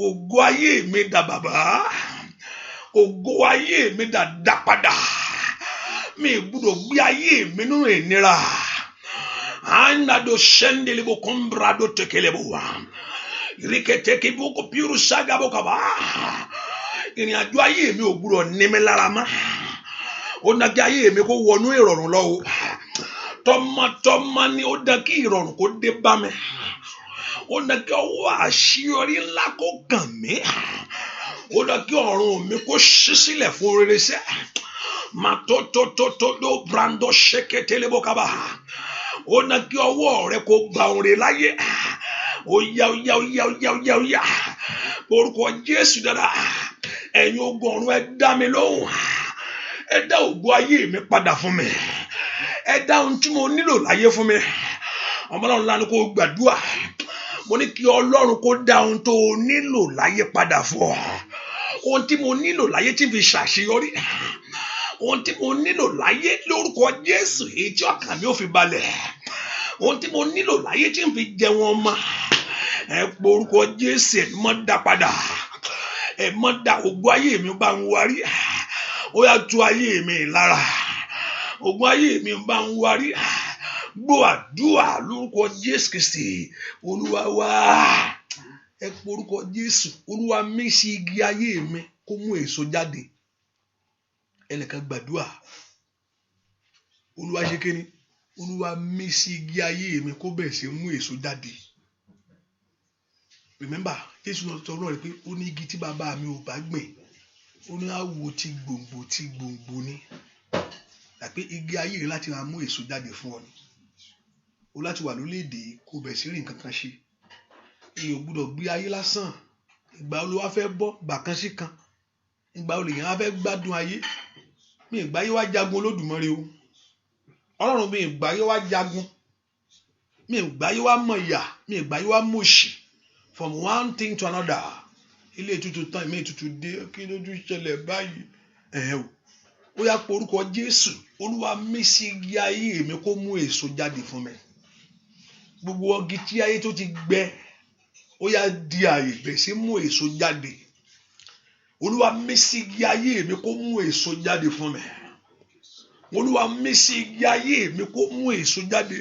ògo ayé mi dà bàbá ògo ayé mi dà padà mi gbọ́dọ̀ gbé ayé mi nínú ìnira anado shendelebo kombrado tekelebo riketeke boko piru saga boka ba ìrìn àjò ayé mi ò gbọ́dọ̀ ní mi lára mọ́ ó dá kí ayé mi kó wọnú ìrọ̀rùn lọ o tọmọtọmọ ni ó dá kí ìrọ̀rùn kó dé bá mi ó dá kí ọwọ́ àṣeyọrí ńlá kó kàn mí ó dá kí ọ̀run mi kó ṣí sílẹ̀ fún rere sẹ́ màtótótótó brando ṣeketelebo kaba ó dá kí ọwọ́ rẹ kó gba òrè láyé óyá orúkọ Jésù dára ẹ̀yin ogun ọ̀run ẹ dá mi lóhùn ẹ dá ògo ayé mi padà fún mi ẹ dá ohun tí mo nílò láyé fún mi ọmọ náà ńlá ni kò gbàdúrà mo ní kí Ọlọ́run kó dá ohun tó nílò láyé padà fún ọ ohun tí mo nílò láyé tí fi ṣàṣeyọrí ohun tí mo nílò láyé lórúkọ Jésù èyí tí ọkàn mi ò fi balẹ̀ ohun tí mo nílò láyé tí n fi jẹun ọmọ ẹ pé orúkọ Jésù ẹ mọ́ dá padà ẹ mọ́ dá ògo ayé mi bá ń wárí ó yá tú ayé mi lára ògo ayé mi bá ń wárí gbọ́ àdúrà lórúkọ Jésù Kristi Olúwa wa ẹ pé orúkọ Jésù Olúwa mí sí igi ayé mi kó mú èso jáde ẹnìkan gbàdúrà Olúwa ṣe kíni Olúwa mí sí igi ayé mi kó bẹ̀rẹ̀ sí mú èso jáde. Remember Jésù náà sọ náà rẹ pé ó ní igi tí bàbá mi ò bá gbìn ó ní àwò tí gbòǹgbò ní àpé igi ayé rẹ láti máa mú èso jáde fún ọ ni ó láti wà lórílẹ̀-èdè kó bẹ̀rẹ̀ sí rí nǹkan kan ṣe èèyàn ò gbúdọ̀ gbé ayé lásán ìgbà olúwa fẹ́ bọ́ bàkan sí kan ìgbà olèyàn á fẹ́ gbádùn ayé mi ìgbà ayé wá jagun Olódùmarè o Ọlọ́run mi ìgbà yóò wá jagun, mi ìgbà yóò wá mọ̀ ìyà, mi ìgbà yóò wá mọ̀ òṣì from one thing to another. Ilé ètùtù tán ìmí ètùtù dé, kí lójú ṣẹlẹ̀ báyìí? Ó yá pe orúkọ Jésù. Olúwa mí sí igi ayé mi kó mú èso jáde fún mi. Gbogbo ọgì tí ayé tó ti gbẹ, ó yá di ààyè bẹ̀rẹ̀ sí mú èso jáde. Olúwa mí sí igi ayé mi kó mú èso jáde fún mi. Olúwa mí sí igi ayé mi kó mú èso jáde.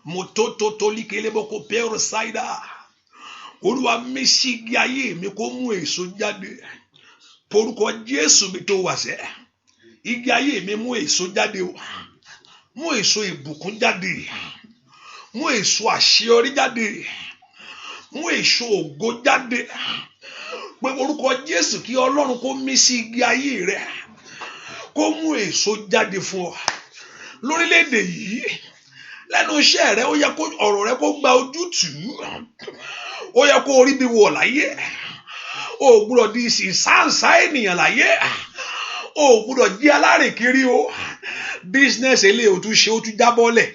Mototo likelebo ko pero saida. Olúwa mí sí igi ayé mi kó mú èso jáde. Porúkọ Jésù mi tó wà sẹ́. Igi ayé mi mú èso jáde o. Mú èso ìbùkún jáde. Mú èso àṣeyọrí jáde. Mú èso ògo jáde. Pé orúkọ Jésù kí Ọlọ́run kó mí sí igi ayé rẹ. Kó mú èso jáde fún ọ. Lórílẹ̀-èdè yìí, lẹ́nu iṣẹ́ rẹ, ó yẹ kó ọ̀rọ̀ rẹ kó gba ojútùú. Ó yẹ kó orí bí wọ̀ láyé. O gbọ́dọ̀ di ìsáǹsá ènìyàn láyé. O gbọ́dọ̀ jí alárìnkiri o. Business eléyìí o tún ṣe, o tún jábọ́lẹ̀.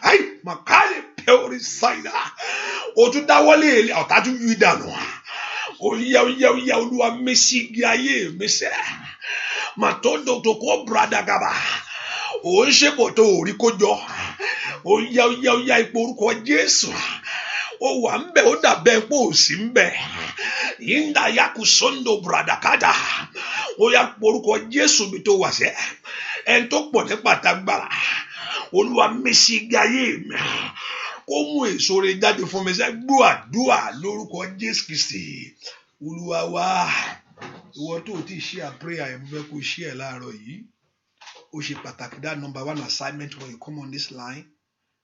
Ai màkàlẹ̀ pẹ́ọ́rì ṣáìdá. O tún dáwọ́lé ọ̀tá tún yí dànù. Oya Olúwa mí sí igi ayé mi sẹ́. Màtọ́dọ̀ tó kó bradagaba. O ń ṣe kò tó orí kó jọ. Oya ipò orúkọ Jésù. Ó wà ń bẹ̀, ó dàbẹ̀ pé ò sí ń bẹ̀. Yínda yaku sondo bradakada. Ó yá porúkọ Jésù mi tó wà sẹ́. Ẹni tó pọ̀ ní pàtàgbára. Olúwa mí sí igi ayé mi. Kó mú èso rẹ̀ jáde fún mi sẹ́. Gbọ́ àdúrà lórúkọ Jésù Kristi. Olúwa wá. Ìwọ tó ti share prayer ẹ̀ mo fẹ́ kó share láàárọ̀ yìí. Ó ṣe pàtàkì. That number one assignment when you come on this line.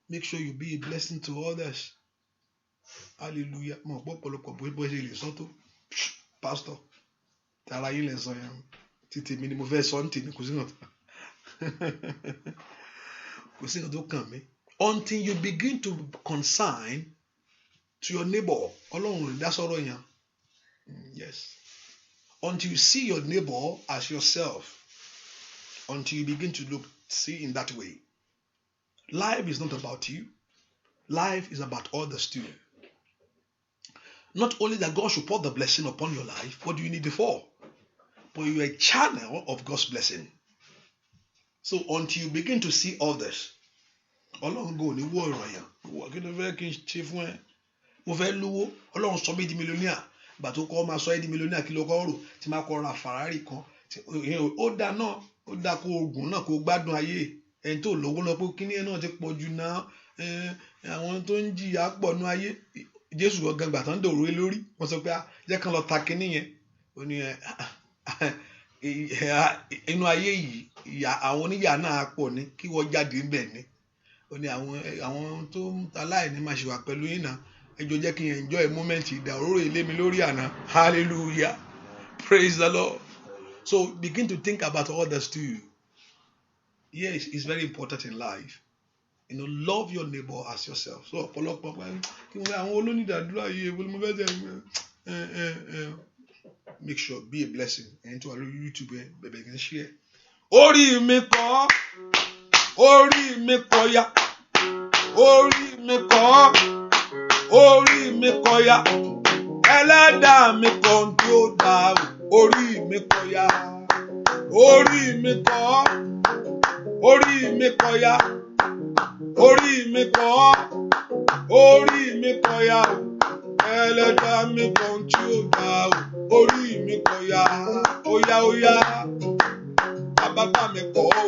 Make sure you be a blessing to others. Hallelujah. Mo gbọ́ pọ̀lọpọ̀ bó ṣe lè sọ tó. Pastor, tara yín lè sọ yẹn. Títí mi ni mo fẹ́ sọ ní tèmi, kò sí nǹkan tó kàn mí. Until you begin to consign to your neighbor, Ọlọ́run rẹ̀ dá sọ̀rọ̀ yẹn. Yes. Until you see your neighbor as yourself. Until you begin to see in that way. Life is not about you. Life is about others too. Not only that God should pour the blessing upon your life, what do you need it for? But you are a channel of God's blessing. So until you begin to see others, Ọlọ́run go ní wọ ìròyìn. Wọ́n kí ló fẹ́ kí n ṣe fún ẹ? Mo fẹ́ lówó. Ọlọ́run sọ mí di mílíọ̀nìà. Ìgbà tó kọ́ máa sọ ẹ́ di mílíọ̀nìà kí ló kọ́ rò tí máa kọ́ ra Ferrari kan. Ó dá náà, ó dá kó oògùn náà kó gbádùn ayé. Ẹni tó lówó lọ pé kíní ẹ náà ti pọ̀ jù náà. Àwọn tó ń jìyà pọ̀ nú ayé. Jésù gangan gbà tán dòrò lórí. Wọ́n sọ pé jẹ́ kán lọ ta kíní yẹn. Ó ní inú ayé yìí àwọn oníyà náà pọ̀ ní kí wọ́n jáde ń bẹ̀ ni. Ó ní àwọn tó ń aláìní máa ṣe wà pẹ̀lú yín náà. Ẹ jọ̀ọ́ jẹ́ kí n enjoy moment ìdá òróró ilé mi lórí àná. Hallelujah. Praise the Lord. So begin to think about others too. Yes, it's very important in life. Love your neighbor as yourself. So ọ̀pọ̀lọpọ̀ kí wọ́n àwọn olónídàádúrà yìí èwo ni mo fẹ́ tẹ̀ make sure be a blessing. Ẹni tó wà lórí YouTube bẹ̀bẹ̀ kì í share. Orí mi kọ́ ya. Orí mi kọ́ ya. Ẹlẹ́dàá mi kan tí ó dá orí mi kọ́ ya. Orí mi kọ́ ya. Orí mi kọ́ ya. Ẹlẹ́dàá mi kan tí ó dá orí mi kọ́ ya. Óyá. Bàbá bá mi kọ́ o.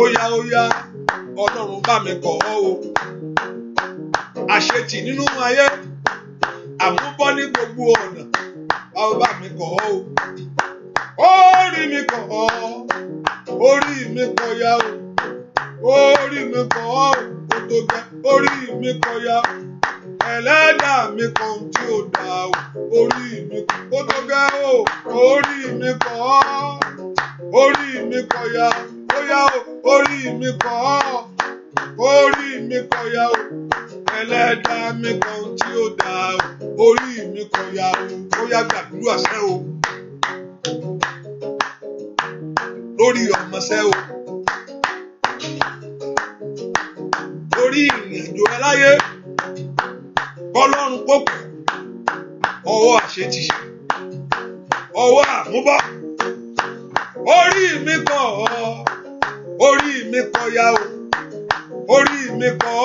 Óyá. Ọlọ́run bá mi kọ́ o. Àṣetì nínú ayé. Àmúbọ́ ní gbogbo ọ̀nà. Bàbá bá mi kọ́ o. Orí mi kọ́ ya o. Orí mi kọ́ o. Ó tó gẹ́. Orí mi kọ́ ya o. Ẹlẹ́dàá mi kan tí ó dá o. Orí mi kọ́. Ó tó gẹ́ o. Orí mi kọ́ ya. Óyá o. Orí mi kọ́ ya o. Ẹlẹ́dàá mi kan tí ó dá o. Orí mi kọ́ ya o. Ó yá gbàdúrà sẹ́ o. Lórí ọmọ sẹ́ o. òjò rẹ láyé Ọlọ́run kò kù ọwọ́ àṣetì ọwọ́ àmúbọ́ orí mi kọ̀ orí mi kọ̀ ya o orí mi kọ̀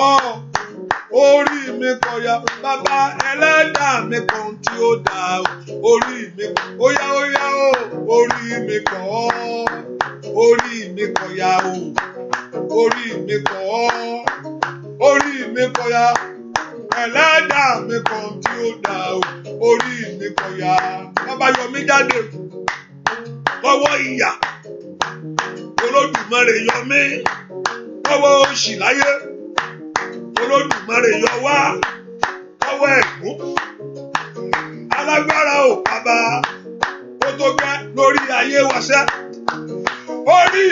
orí mi kọ̀ ya bàbá ẹlẹ́dàá mi kan tí ó dá orí mi kọ̀ óyá o orí mi kọ̀ orí mi kọ̀ ya o orí mi kọ̀ orí mi kọ̀ ya ẹlẹ́dàá mi kan tí ó dá orí mi kọ̀ ya bàbá yọ mí jáde lọ́wọ́ ìyà Olódùmarè yọ mí lọ́wọ́ òṣì láyé Olódùmarè yọ wá lọ́wọ́ ẹ̀gún alágbára ò bàbá ó tó gẹ́ lórí ayé wa sẹ́ orí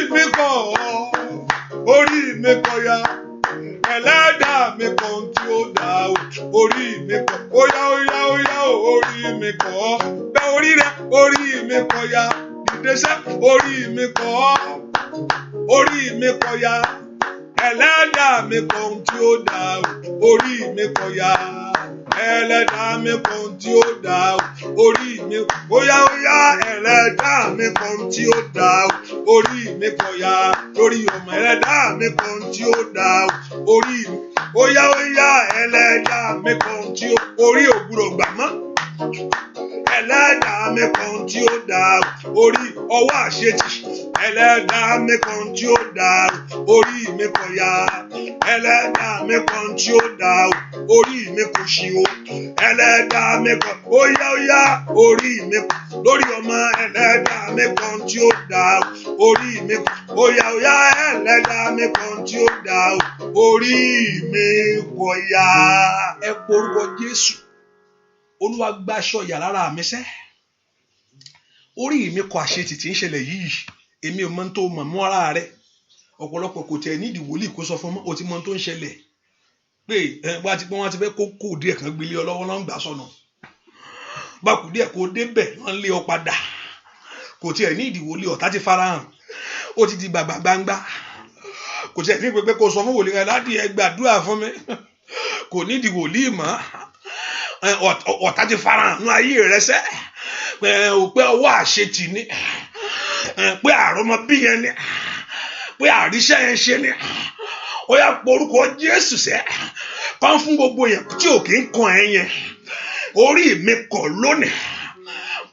mi kọ̀ ya ẹlẹ́dàá mi kan tí ó dá orí mi kọ̀ óyá orí mi kọ̀ bẹ́ orí rẹ orí mi kọ̀ ya dìde orí mi kọ̀ ya ẹlẹ́dàá mi kan tí ó dá orí mi kọ̀ ya ẹlẹ́dàá mi kan tí ó dá orí mi óyá ẹlẹ́dàá mi kan tí ó dá orí mi kọ̀ ya lórí ọmọ ẹlẹ́dàá mi kan tí ó dá orí mi óyá ẹlẹ́dàá mi kan tí ó orí ògbúrò gbà mọ́ ẹlẹ́dàá mi kan tí ó dá orí ọwọ́ àṣetì ẹlẹ́dàá mi kan tí ó dá orí mi kọ̀ ya ẹlẹ́dàá mi kan tí ó dá orí mi kò ṣí o ẹlẹ́dàá mi kan óyá orí mi lórí ọmọ ẹlẹ́dàá mi kan tí ó dá orí mi óyá ẹlẹ́dàá mi kan tí ó dá orí mi kọ̀ ya ẹ porúkọ Jésù. Olúwa gba aṣọ ìyà lára mi sẹ́ orí mi kọ̀ àṣetì tí ń ṣẹlẹ̀ yìí èmi ò mọ̀ tó mọ̀ mọ́ ara rẹ̀ ọ̀pọ̀lọpọ̀ kò tẹ̀ nídìí wòlíì kó sọ fún mọ́ o ti mọ̀ tó ń ṣẹlẹ̀ pé wọ́n ti fẹ́ kó díẹ̀ kan gbélé ọ lọ́wọ́ náà gbà sọ̀nà bá kù díẹ̀ kó débẹ̀ wọ́n lé ọ padà kò tẹ̀ nídìí wòlíì ọ̀tá ti farahàn ó ti di gbàgbà gbangba kò tẹ̀ ní pé kó sọ fún wòlíì rẹ̀ láti ẹ gbàdúrà fún mi kò nídìí wòlíì mọ́ ọ̀tá ti farahàn ní ayé rẹ sẹ́ pé ọwọ́ àṣetì ni pé àrọ́mọ bí yẹn ni pé àríṣẹ́ yẹn ṣe ni ó yá porúkọ Jésù sẹ́ kàn fún gbogbo yẹn tí ò kí ń kan ẹ yẹn orí mi kọ̀ lónìí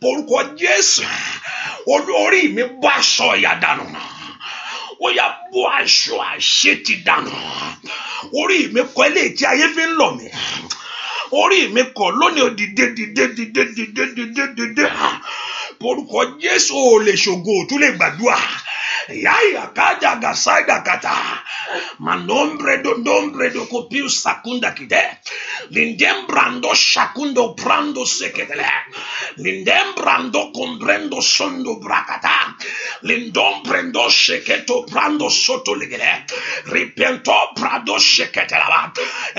porúkọ Jésù orí mi bọ́ aṣọ ìyà dànù ó yá bọ́ aṣọ àṣetì dànù orí mi kọ̀ eléyìí tí ayé fi ń lọ̀ mí orí mi kọ̀ lónìí ó dìde porúkọ Jésù ò lè ṣògo ò tún lè gbàdúrà yaya kaja gasaida kata manombre do kopiu sakunda kide lindem brando shakundo brando seketele lindem brando comprendo sondo brakata lindom brando sheketo brando soto legele repento brado sheketela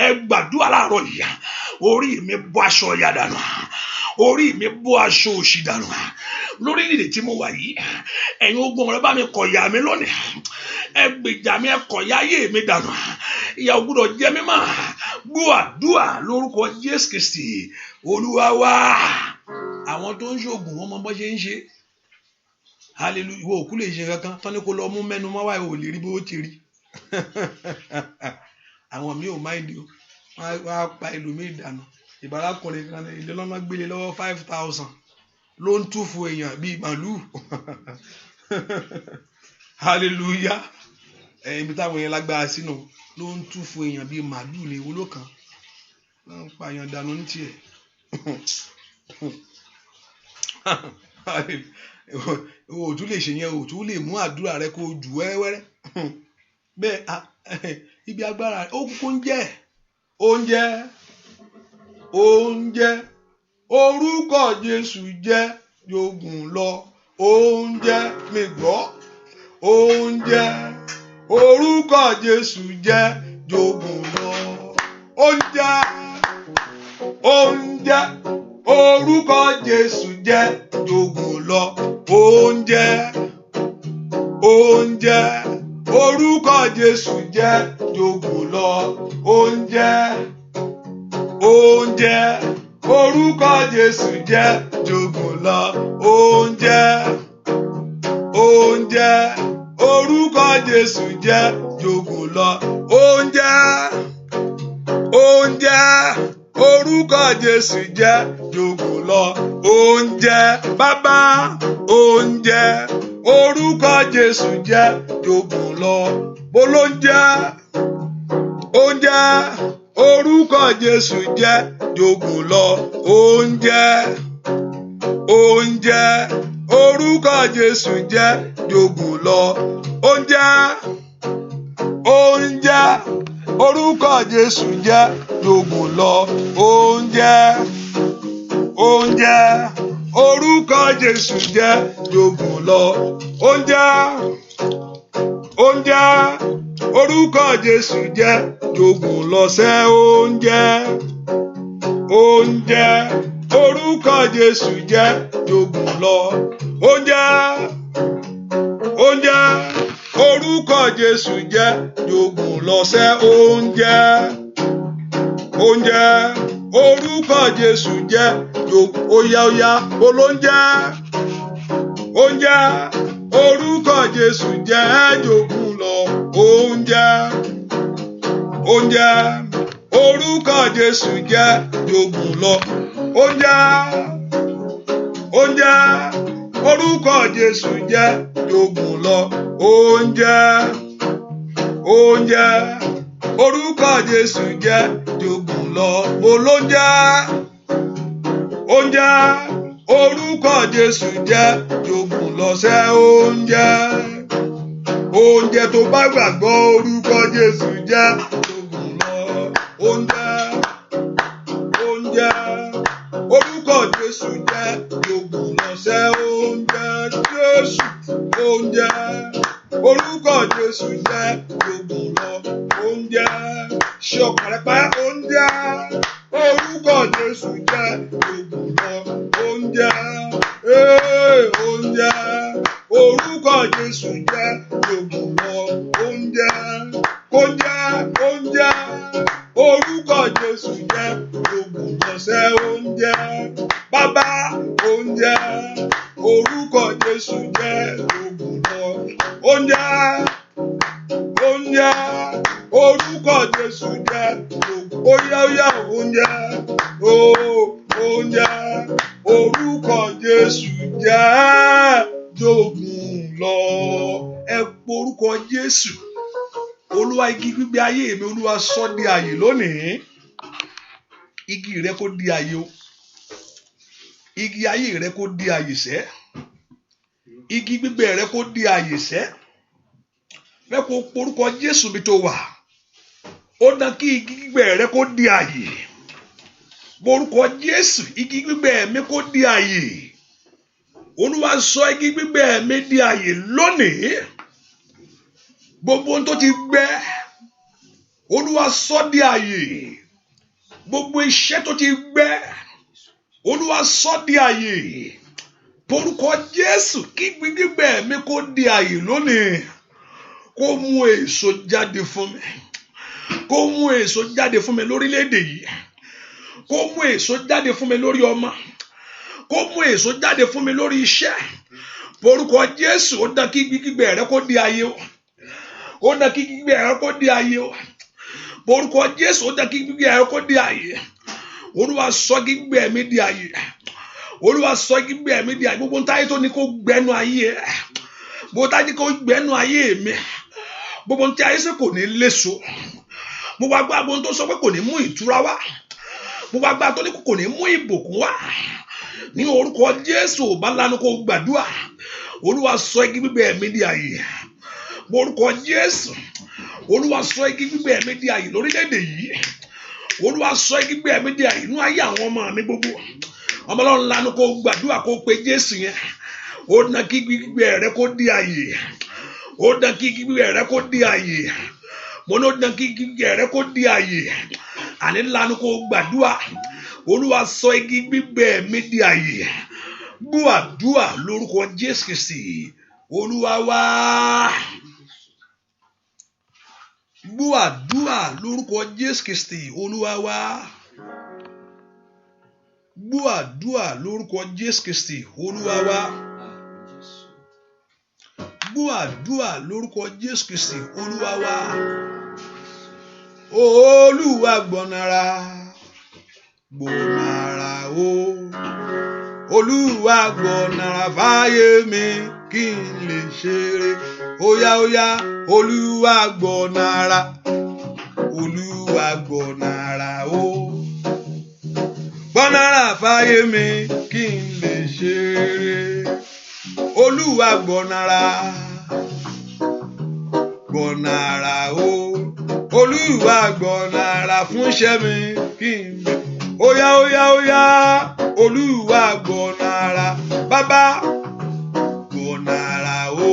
ẹ gbàdúrà láàárọ̀ yìí orí mi bọ́ aṣọ ìyà dànù orí mi bọ́ aṣọ òṣì dànù lórí ìdè tí mo wà yìí ẹ̀yin ogun ọ̀rẹ́ bá mi kọ̀ ìyà mi lónìí ẹ gbèjà mi ẹ kọ̀ ìyà ayé mi dànù ìyà ò gbọ́dọ̀ jẹ mí mọ́ gbọ́ àdúrà lórúkọ Jésù Kristi Olúwa wa àwọn tó ń ṣoògùn wọn mọ bó ṣe ń ṣe hallelujah ìwọ òkú lè ṣe kankan tán ní kó lọ mú mẹ́nu mọ́ wáyé ò lè rí bó ti rí àwọn mi ò máìdì o wọ́n á pa ẹlòmíì dànù ìbárakùnrin kan ilé lọ́nà gbélé lọ́wọ́ 5,000 ló ń túfò èèyàn bíi màlúù hallelujah ibi táwọn èèyàn lágbára sínú ló ń túfò èèyàn bíi màlúù ní ìwúlò kan wọ́n ń pààyàn dànù ní tiẹ̀ o tún lè ṣe yẹn o tún lè mú àdúrà rẹ kó jù wẹ́rẹ́wẹ́rẹ́ bẹ́ẹ̀ ibi agbára ó kúkú ń jẹ́ oúnjẹ orúkọ Jésù jẹ́ jogun lọ oúnjẹ mi gbọ́ oúnjẹ orúkọ Jésù jẹ́ jogun lọ oúnjẹ orúkọ Jésù jẹ́ jogun lọ oúnjẹ orúkọ Jésù jẹ́ jogún lọ. Oúnjẹ, oúnjẹ, orúkọ Jésù jẹ́ jogún lọ. Oúnjẹ, oúnjẹ, orúkọ Jésù jẹ́ jogún lọ. Oúnjẹ, oúnjẹ, orúkọ Jésù jẹ́ jogún lọ. Oúnjẹ, bàbá, oúnjẹ, orúkọ Jésù jẹ́ jogún lọ. Bolóúnjẹ, oúnjẹ, orúkọ Jésù jẹ́ jogún lọ. Oúnjẹ, oúnjẹ, orúkọ Jésù jẹ́ jogún lọ. Oúnjẹ, oúnjẹ, orúkọ Jésù jẹ́ jogún lọ. Oúnjẹ, oúnjẹ, orúkọ Jésù jẹ́ jogún lọ. Oúnjẹ, oúnjẹ, orúkọ Jésù jẹ́ jogún lọ. Sẹ́ oúnjẹ, oúnjẹ, orúkọ Jésù jẹ́ jogún lọ. Oúnjẹ, oúnjẹ, orúkọ Jésù jẹ́ jogún lọ. Sẹ́ oúnjẹ, oúnjẹ, orúkọ Jésù jẹ́ jogún. Óyá óyá olóúnjẹ, oúnjẹ, orúkọ Jésù jẹ́ jogún lọ. Oúnjẹ, oúnjẹ, orúkọ Jésù jẹ́ jogún lọ. Oúnjẹ, oúnjẹ, orúkọ Jésù jẹ́ jogún lọ. Oúnjẹ, oúnjẹ, orúkọ Jésù jẹ́ jogún lọ. Olóúnjẹ, oúnjẹ, orúkọ Jésù jẹ́ jogún lọ. Sẹ́ oúnjẹ, oúnjẹ tó bá gbàgbọ́ orúkọ Jésù jẹ́ jogún lọ. Oúnjẹ, oúnjẹ, orúkọ Jésù jẹ́ jogún lọ. Sẹ́ oúnjẹ Jésù, oúnjẹ, orúkọ Jésù jẹ́ jogún lọ. Oúnjẹ, ṣe ọkàn rẹ pa oúnjẹ, orúkọ Jésù jẹ́ jogún lọ. Oúnjẹ, oúnjẹ, orúkọ Jésù jẹ́ jogún lọ. Oúnjẹ, oúnjẹ, oúnjẹ, orúkọ Jésù jẹ́ jogún lọ. Sẹ́ oúnjẹ, bàbá, oúnjẹ, orúkọ Jésù jẹ́ jogún lọ. Oúnjẹ, oúnjẹ, orúkọ Jésù jẹ́ jogún. Óyá óyá oúnjẹ, oúnjẹ, orúkọ Jésù jẹ́ jogún lọ. Ẹ po orúkọ Jésù. Olúwa, igi gbígbé ayé mi, Olúwa sọ di ààyè lónìí. Igi rẹ kó di ààyè o. Igi ayé rẹ kó di ààyè sẹ́. Igi gbígbé rẹ kó di ààyè sẹ́. Fẹ́ kó po orúkọ Jésù bí tó wà. Ó dán kí igi gbígbé rẹ kó di ààyè. Orúkọ Jésù, igi gbígbé mi kó di ààyè. Olúwa sọ igi gbígbé mi di ààyè lónìí. Gbogbo ohun tó ti gbẹ, Olúwa sọ di ààyè. Gbogbo iṣẹ́ tó ti gbẹ, Olúwa sọ di ààyè. Orúkọ Jésù, kí igi gbígbé mi kó di ààyè lónìí. Kó mú èso jáde fún mi. Kó mú èso jáde fún mi lórílẹ̀-èdè yìí. Kó mú èso jáde fún mi lórí ọmọ. Kó mú èso jáde fún mi lórí iṣẹ́. Orúkọ Jésù, ó dán kí igi gbígbé rẹ kó di ààyè o. Ó dán kí igi gbígbé rẹ kó di ààyè o. Orúkọ Jésù, ó dán kí igi gbígbé rẹ kó di ààyè. Olúwa sọ igi gbígbé mi di ààyè. Olúwa sọ igi gbígbé mi di ààyè. Gbogbo ntáyé tó ní kó gbẹnu ayé. Gbogbo ntáyé ní kó gbẹnu ayé mi. Gbogbo ntáyé sẹ kò ní léso. Gbogbo agbára gbogbo tó sọ pé kò ní mú ìtura wá. Gbogbo agbára tó ní kò ní mú ìbùkún wá. Ní orúkọ Jésù, bá lanu kó gbàdúrà. Olúwa sọ igi gbígbé mi di ààyè. Orúkọ Jésù, Olúwa sọ igi gbígbé mi di ààyè lórílẹ̀-èdè yìí. Olúwa sọ igi gbígbé mi di ààyè nínú ayé àwọn ọmọ mi gbogbo. Ọmọ Ọlọ́run lanu kó gbàdúrà kó pe Jésù yẹn. Ó dán kí igi gbígbé rẹ kó di ààyè. Ó dán kí igi gbígbé rẹ kó di ààyè. Mo ní ó dán kí igi gbígbé rẹ kó di ààyè. Àní lanu kó gbàdúrà. Olúwa sọ igi gbígbé mi di ààyè. Gbọ́ àdúrà lórúkọ Jésù Kristi Olúwa wa. gbọ́ àdúrà lórúkọ Jésù Kristi Olúwa wa. Gbọ́ àdúrà lórúkọ Jésù Kristi Olúwa wa. Gbọ́ àdúrà lórúkọ Jésù Kristi Olúwa wa. Olúwa gbọ̀nàrà gbọ̀nàrà o. Olúwa gbọ̀nàrà fáyé mi kí n lè ṣeré. Óyá óyá Olúwa gbọ̀nàrà. Olúwa gbọ̀nàrà o. Gbọ̀nàrà fáyé mi kí n lè ṣeré. Olúwa gbọ̀nàrà. Gbọ̀nàrà o. Olúwa gbọ̀nàrà fún iṣẹ́ mi kí n lè. Óyá óyá óyá Olúwa gbọ̀nàrà. Bàbá gbọ̀nàrà o.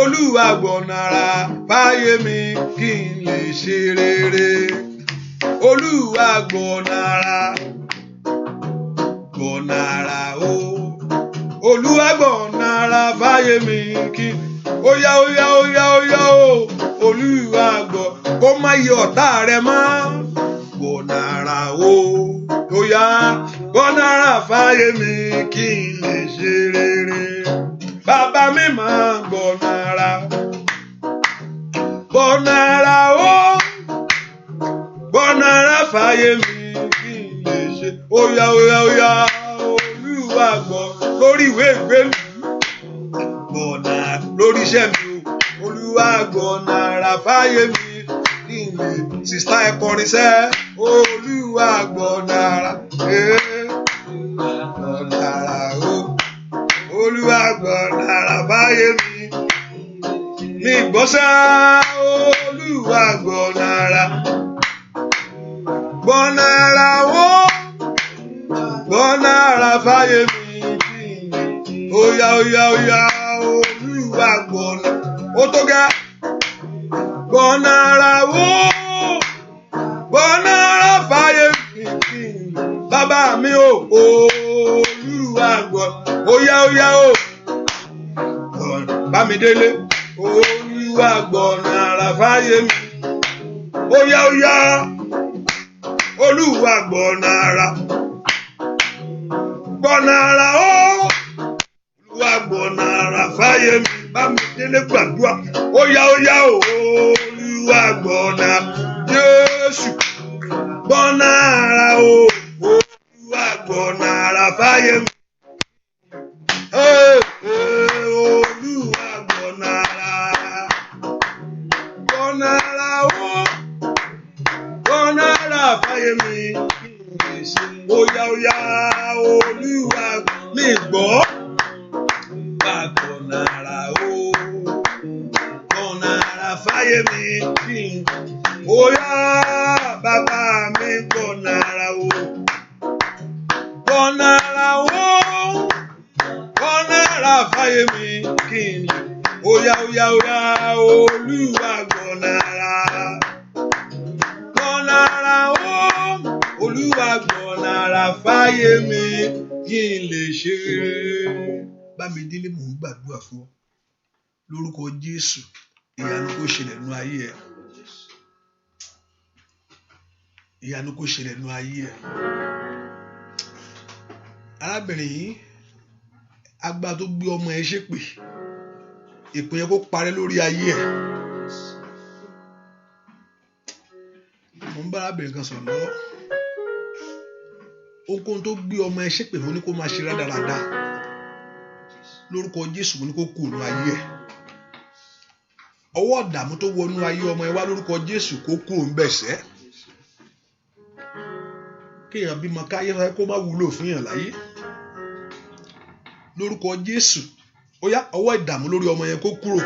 Olúwa gbọ̀nàrà fáyé mi kí n lè ṣe rere. Olúwa gbọ̀nàrà. Gbọ̀nàrà o. Olúwa gbọ̀nàrà fáyé mi kí n. Óyá óyá óyá óyá o. Olúwa gbọ̀ kó má yẹ ọ̀tá rẹ mọ́. Gbọ̀nàrà o. Óyá gbọ̀nàrà fáyé mi kí n lè ṣe rere. Bàbá mi máa gbọ̀nàrà. Gbọ̀nàrà o. Gbọ̀nàrà fáyé mi kí n lè ṣe. Óyá óyá óyá Olúwa gbọ̀ lórí ìwé ìgbélú. Gbọ̀nàrà lórí iṣẹ́ mi o. Olúwa gbọ̀nàrà fáyé mi kí n lè. Sista ẹ kọrin sẹ́. Olúwa gbọ̀nàrà. Gbọ̀nàrà o. Olúwa gbọ̀nàrà fáyé mi. Mi gbọ́sẹ̀ Olúwa gbọ̀nàrà. Gbọ̀nàrà o. Gbọ̀nàrà fáyé mi. Óyá óyá óyá Olúwa gbọ̀nàrà. Ó tó gẹ́. Gbọ̀nàrà o. Gbọ̀nàrà fáyé mi. Bàbá mi o. Olúwa gbọ̀nàrà. Óyá óyá o. Bámidélé. Olúwa gbọ̀nàrà fáyé mi. Óyá óyá. Olúwa gbọ̀nàrà. Gbọ̀nàrà o. Olúwa gbọ̀nàrà fáyé mi. Bámidélé gbàdúrà. Óyá óyá o. Olúwa gbọ̀nàrà. Jésù. Gbọ̀nàrà o. Olúwa gbọ̀nàrà fáyé mi. Olúwa gbọ̀nàrà. Gbọ̀nàrà o. Gbọ̀nàrà fáyé mi. Óyá óyá Olúwa mi gbọ́. Gbọ̀nàrà o. Gbọ̀nàrà fáyé mi. Óyá bàbá mi gbọ̀nàrà o. Gbọ̀nàrà o. Gbọ̀nàrà fáyé mi kí n lè. Óyá óyá óyá Olúwa gbọ̀nàrà. Gbọ̀nàrà o. Olúwa gbọ̀nàrà fáyé mi kí n lè ṣe. Bámidélé mò ń gbàdúrà fún ọ lórúkọ Jésù. Ìyanu kó ṣẹlẹ̀ nínú ayé ẹ. Ìyanu kó ṣẹlẹ̀ nínú ayé ẹ. Arábìnrin yìí agbára tó gbé ọmọ ẹ ṣépè, ìpè yẹn kó parẹ́ lórí ayé ẹ. Mo ń bá arábìnrin kan sọ̀rọ̀ lọ́wọ́. Ohunkóhun tó gbé ọmọ ẹ ṣépè mo ní kó máa ṣe rádaràda lórúkọ Jésù, mo ní kó kúrò nínú ayé ẹ. Ọwọ́ ọ̀dààmú tó wọnú ayé ọmọ ẹ wá lórúkọ Jésù kó kúrò ń bẹ̀sẹ̀. Kéèyàn bímọ káyé kó má wúlò fún yàn láyé lórúkọ Jésù. Ó yá ọwọ́ ìdààmú lórí ọmọ yẹn kó kúrò.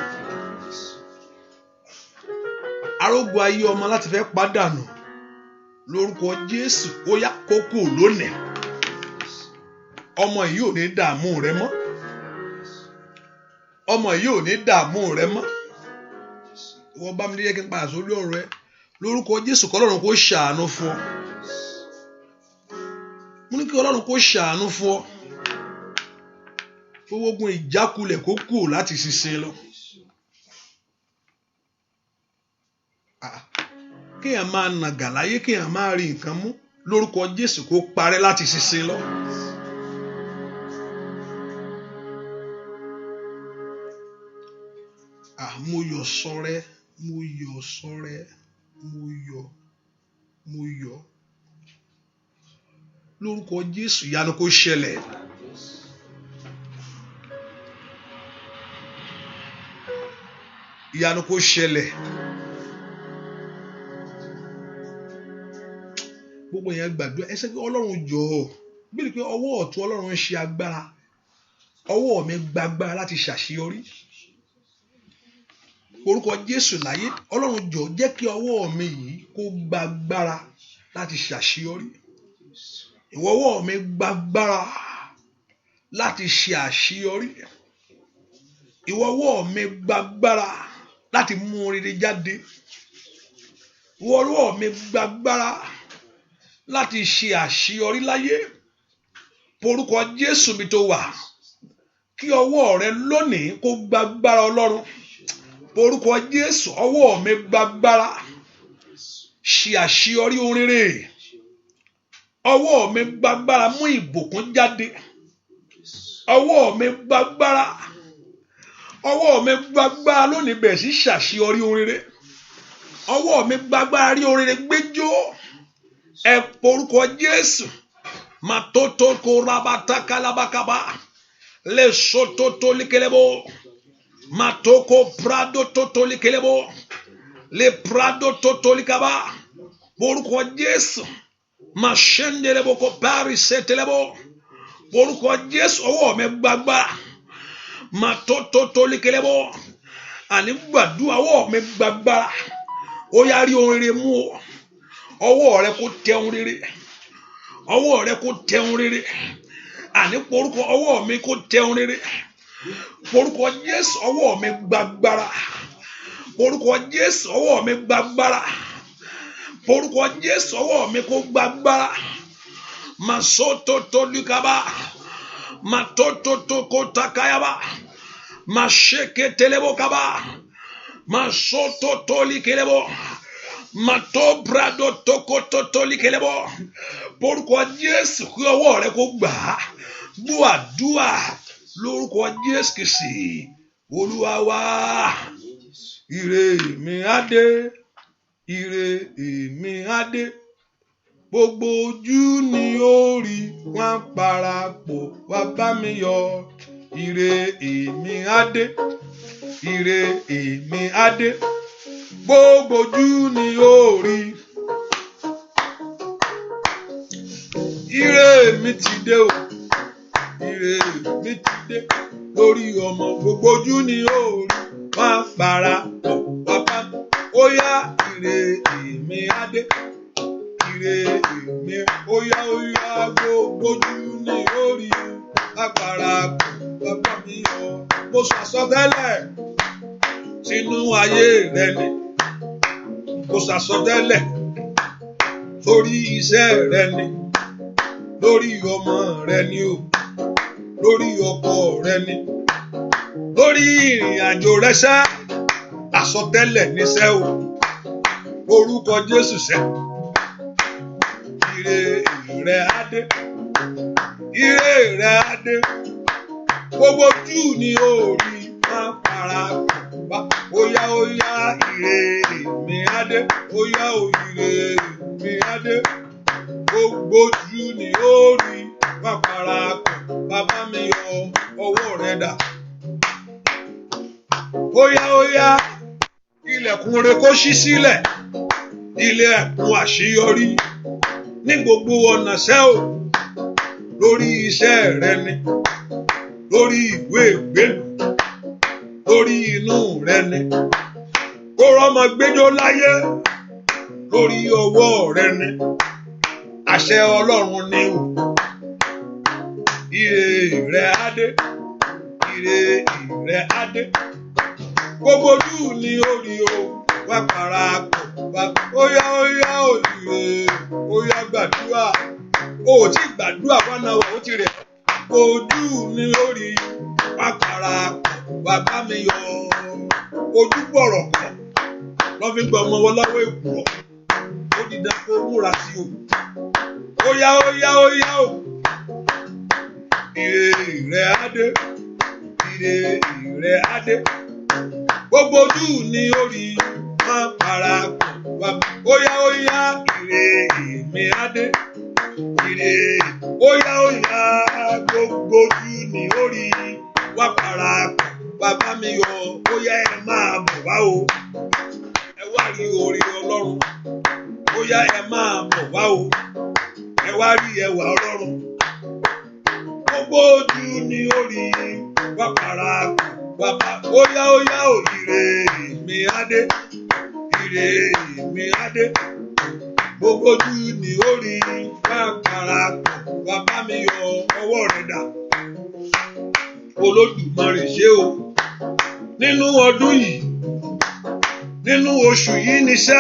Arógun ayé ọmọ láti fẹ́ pàdánù lórúkọ Jésù. Ó yá kó kúrò lónìí. Ọmọ yìí ò ní dààmú rẹ mọ́. Ọmọ yìí ò ní dààmú rẹ mọ́. Wọ́n bá mi lé kí n padà sórí ọ̀rọ̀ ẹ lórúkọ Jésù. Kọ́ Ọlọ́run kó ṣàánú fún ọ. Mo ní kí Ọlọ́run kó ṣàánú fún ọ. Gbogbo ogun ìjákulẹ̀ kó kúrò láti ṣiṣẹ́ lọ. kéèyàn máa nàgà láyé, kéèyàn máa rí nǹkan mú, lórúkọ Jésù kó parẹ́ láti ṣiṣẹ́ lọ. Mo yọ̀ sọ́rẹ́, mo yọ̀ sọ́rẹ́, mo yọ̀ lórúkọ Jésù, ìyanu kó ṣẹlẹ̀. Ìyanu kó ṣẹlẹ̀. Gbogbo yẹn gbàdúrà ẹ ṣe pé Ọlọ́run jọ̀ọ́, bí pé ọwọ́ ọ̀tún Ọlọ́run ń ṣe agbára, ọwọ́ mi gba agbára láti ṣàṣeyọrí. Orúkọ Jésù láyé, Ọlọ́run jọ̀ọ́ jẹ́ kí ọwọ́ mi yìí kó gba agbára láti ṣàṣeyọrí. Ìwọ ọwọ́ mi gba agbára láti ṣe àṣeyọrí. Ìwọ ọwọ́ mi gba agbára láti mú rere jáde. Ìwọ ọwọ́ mi gba agbára láti ṣe àṣeyọrí láyé. Orúkọ Jésù mi tó wà, kí ọwọ́ rẹ lónìí kó gba agbára Ọlọ́run. Orúkọ Jésù, ọwọ́ mi gba agbára ṣe àṣeyọrí ohun rere. Ọwọ́ mi gba agbára mú ìbùkún jáde. Ọwọ́ mi gba agbára. Ọwọ́ mi gba agbára lónìí bẹ̀rẹ̀ sí ṣàṣeyọrí ohun rere. Ọwọ́ mi gba agbára rí ohun rere gbẹ́jọ́. Ẹ porúkọ Jésù. Matoto ko rabata kalabakaba. Le sototo likelebo. Matoko prado toto likelebo. Le prado toto likaba. Porúkọ Jésù. Mashendelebo ko Paris setelebo. Porúkọ Jésù, ọwọ́ mi gba agbára. Matoto to likelebo. Àní gbàdúrà, ọwọ́ mi gba agbára. Ó yá rí ohun rere mú o. Ọwọ́ rẹ kó tẹ ohun rere. Ọwọ́ rẹ kó tẹ ohun rere. Àní porúkọ ọwọ́ mi kó tẹ ohun rere. Porúkọ Jésù, ọwọ́ mi gba agbára. Porúkọ Jésù, ọwọ́ mi gba agbára. Porúkọ Jésù, ọwọ́ mi kó gba agbára. Masoto to likaba. Matoto to ko takayaba. Masheke telebo kaba. Masoto to likelebo. Mato brado toko toto likelebo. Porúkọ Jésù, kí ọwọ́ rẹ kó gbà á. Gbọ́ àdúrà lórúkọ Jésù Kristi Olúwa wa. Ire mi á dé, ire mi á dé. Gbogbo ojú ni ó rí, wọ́n parapọ̀ wá bá mi yọ̀. Ire mi á dé, ire mi á dé. Gbogbo ojú ni ó rí. Ire mi ti dé o, ire mi ti dé. Lórí ọmọ gbogbo ojú ni ó rí, wọ́n parapọ̀ wá bá mi. Ó yá ire mi á dé. Ire mi ó yá gbogbo ojú ni ó rí, parapọ̀ wá bá mi yọ̀. Mo sọ àsọtẹ́lẹ̀ sínú ayé rẹ ni. Mo sọ àsọtẹ́lẹ̀ sórí iṣẹ́ rẹ ni. Lórí ọmọ rẹ ni o. Lórí ọkọ rẹ ni. Lórí ìrìn àjò rẹ ṣá. Àsọtẹ́lẹ̀ níṣẹ́ o. Orúkọ Jésù ṣẹ. Ire rẹ á dé. Ire rẹ á dé. Gbogbo ojú ni ó rí, máa parapọ̀ wá. Ó yá ire mi á dé. Ó yá ire mi á dé. Gbogbo ojú ni ó rí, máa parapọ̀ bàbá mi yọ̀. Ọwọ́ rẹ dà. Ó yá ilẹ̀kùn rẹ kó ṣí sílẹ̀. Ilẹ̀kùn àṣeyọrí ní gbogbo ọ̀nà ṣẹ́ o. Lórí iṣẹ́ rẹ ni. Lórí ìwé ìgbélú. Lórí inú rẹ ni. Kó rọ́mọ gbẹ́jọ́ láyé. Lórí ọwọ́ rẹ ni. Àṣẹ Ọlọ́run ni o. Ire rẹ á dé. Ire rẹ á dé. Gbogbo ojú ni ó rí o. Wá parapọ̀ wá. Ó yá òyìnbó. Ó yá gbàdúrà. O ò tí gbàdúrà wá náà wà ó ti rẹ̀. Ojú ni ó rí. Wá parapọ̀ wá bá mi yọ̀. Ojú bọ̀rọ̀ kọ̀. Lọ́ fi gbọ́ ọmọ wọn lọ́wọ́ èkùrọ̀. dídán kó múra sí o. Óyá o. Ire rẹ̀ á dé. Ire rẹ̀ á dé. Gbogbo ojú ni ó rí má parapọ̀ wá. Óyá ire mi á dé. Ire óyá gbogbo ojú ni ó rí wá parapọ̀ bàbá mi yọ. Óyá ẹ máa bọ̀ wá o. Ẹ wá rí oore Ọlọ́run. Óyá ẹ máa bọ̀ wá o. Ẹ wá rí ẹwà Ọlọ́run. Gbogbo ojú ni ó rí wá parapọ̀ bàbá. Óyá o ire mi á dé. Ire mi á dé. Gbogbo ojú ni ó rí wá parapọ̀ bàbá mi yọ. Ọwọ́ rẹ̀ dà. Olódùmarè ṣé o. Nínú ọdún yìí, nínú oṣù yìí ni ṣá,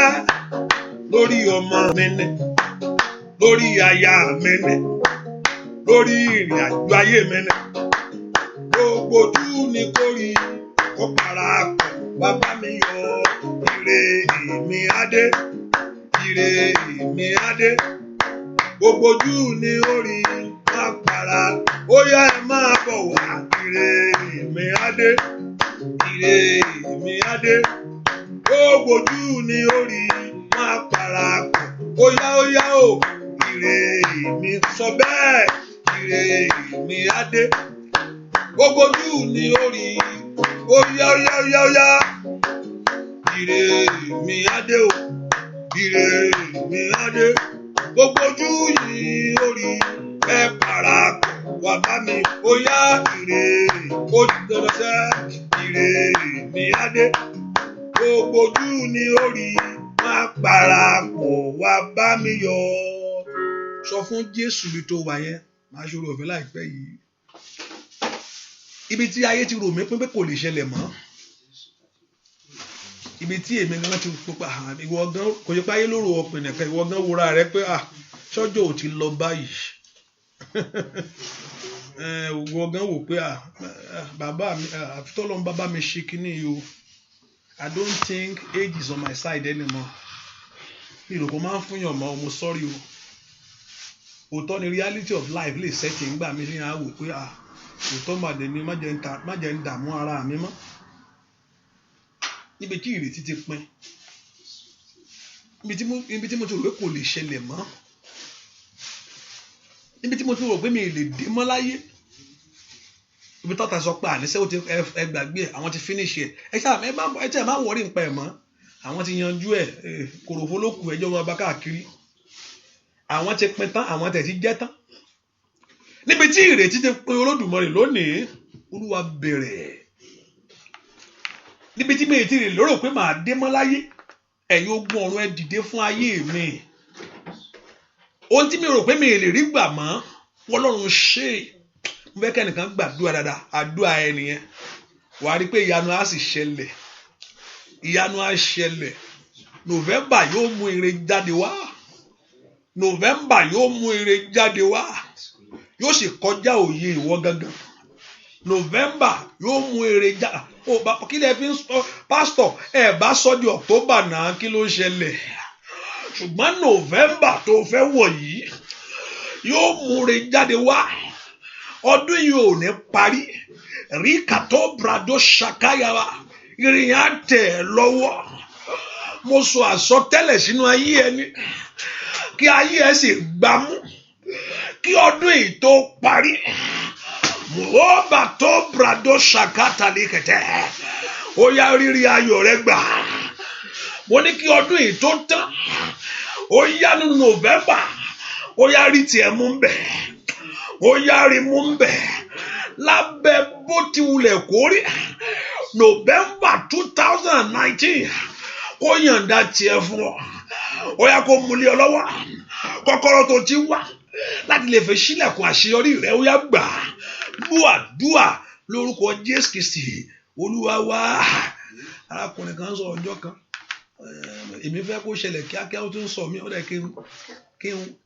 lórí ọmọ mi ni, lórí aya mi ni, lórí ìrìn àjò ayé mi ni. Gbogbo ojú ni kó rí kó parapọ̀ bàbá mi yọ. Ire mi á dé. Ire mi á dé. Gbogbo ojú ni ó rí má para. Óyá ẹ máa bọ̀ wá. Ire mi á dé. Ire mi á dé. Gbogbo ojú ni ó rí má parapọ̀. Óyá o. Ire mi sọ bẹ́ẹ̀. Ire mi á dé. Gbogbo ojú ni ó rí. Óyá. Ire mi á dé o. Ire mi á dé. Gbogbo ojú yìí ó rí ẹ parapọ̀ wá bá mi. Óyá ire ó ti dandan sẹ́. Ire mi á dé. Gbogbo ojú ni ó rí má parapọ̀ wá bá mi yọ. Sọ fún Jésù bí tó wà yẹn, máa ṣòro ọ̀fẹ́ láìpẹ́ yìí. Ibi tí ayé ti rò mí pé kò lè ṣẹlẹ̀ mọ́. Ibi tí èmi gan ti pupa ìwọ gan kò yẹ pé ayé lóru ọ̀pìn nìkan, ìwọ gan wúra rẹ pé ṣọ́jọ́ ò ti lọ báyìí. Ìwọ gan wò pé bàbá mi àfitọ́lọ́n bàbá mi ṣe kíní yìí o. I don't think age is on my side anymore. Mi rò kó máa ń fún yàn mọ́ ọmọ sọ́rí o. Òótọ́ ni reality of life lè ṣẹ́tì ńgbà mi ní àwò pé òótọ́ màdé ni má jẹ́ ń dààmú ara mi mọ́. Níbi tí ìrètí ti pin, níbi tí mo ti rò pé kò lè ṣẹlẹ̀ mọ́, níbi tí mo ti rò pé mi lè dé mọ́ láyé, ibi tọ́ta sọ pé àníṣe ó ti ẹ gbàgbé àwọn ti finish ẹ̀ ẹ tí ẹ máa wọrí nípa ẹ̀ mọ́, àwọn ti yanjú ẹ̀ kòròfó ló kù ẹjọ́ wọn bá káàkiri, àwọn ti pin tán, àwọn tẹ̀ ti jẹ́ tán. Níbi tí ìrètí ti pin Olódùmarè lónìí, Olúwa bẹ̀rẹ̀. Níbi tí mi ti rè lérò pé màá dé mọ́ láyé, ẹ̀yin ogun ọ̀run ẹ dìde fún ayé mi. Ohun tí mi rò pé mi lè rí gbà mọ́, Ọlọ́run ṣe. Mo fẹ́ kẹ́nìkan gbàdúrà dáadáa, àdúrà ẹnìyẹn. Wà á rí pé ìyanu á sì ṣẹlẹ̀. Ìyanu á ṣẹlẹ̀. November yóò mú ire jáde wá. November yóò mú ire jáde wá. Yóò sì kọjá òye ìwọ gangan. November yóò mú ire jáde. Kí lẹ fi ń sọ pásítọ̀ bá sọ di October náà kí ló ń ṣẹlẹ̀? Ṣùgbọ́n November tó fẹ́ wọ̀ yìí yóò mú ire jáde wá. Ọdún yìí ò ní parí. Rí kàtó brado ṣàkáyàwá. Ìrìn á tẹ̀ lọ́wọ́. Mo sọ àsọtẹ́lẹ̀ sínú ayé ẹni. Kí ayé ẹ sì gbámú. Kí ọdún yìí tó parí. Mọ̀ọ́bà tó brado ṣàkátà ní kẹ̀tẹ́. Ó yá rírí ayọ̀ rẹ gbà. Mo ní kí ọdún yìí tó tán. Ó yá ní November. Ó yá rí tiẹ̀ mú bẹ̀. Ó yá rí mú bẹ̀. Lábẹ́ bó ti wulẹ̀ kórí. November 2019. Ó yànda tiẹ̀ fún ọ. Ó yá kó múlẹ̀ ọ lọ́wọ́. Kọ́kọ́rọ́ tó ti wá láti lè fẹ́ sílẹ̀kùn àṣeyọrí rẹ ó yá gbà. Dúà lórúkọ Jésù Kristi Olúwa wa. Arákùnrin kan sọ ọjọ́ kan, èmi fẹ́ kó ṣẹlẹ̀ kíákíá, ó tún sọ mí, ó dẹ̀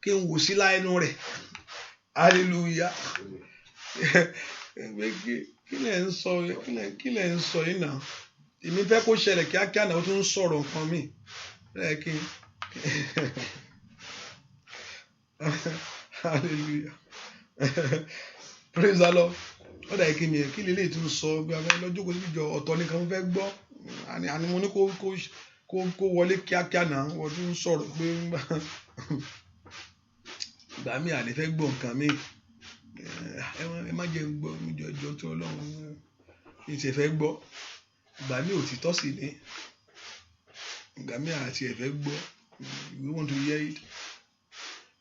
kí n wò sí láìnú rẹ̀. Hallelujah. Kí lẹ̀ ń sọ yìí náà? Èmi fẹ́ kó ṣẹlẹ̀ kíákíá náà, ó tún sọ̀rọ̀ nǹkan mi. Hallelujah. Praise the Lord. Ó dà kí ni kí lè tún sọ bí a fẹ́ lọ́jọ́ kó síbi jọ ọ̀tọ̀ nìkan fẹ́ gbọ́ àní mo ní kó wọlé kíákíá náà wọ́n tún sọ̀rọ̀ pé ìgbà mi àlè fẹ́ gbọ́ nǹkan mi ẹ má jẹ́ gbọ́ jọ tó Ọlọ́run ìṣe fẹ́ gbọ́ ìgbà mi òtítọ́ sì ni ìgbà mi àti ẹ̀fẹ́ gbọ́ we want to hear it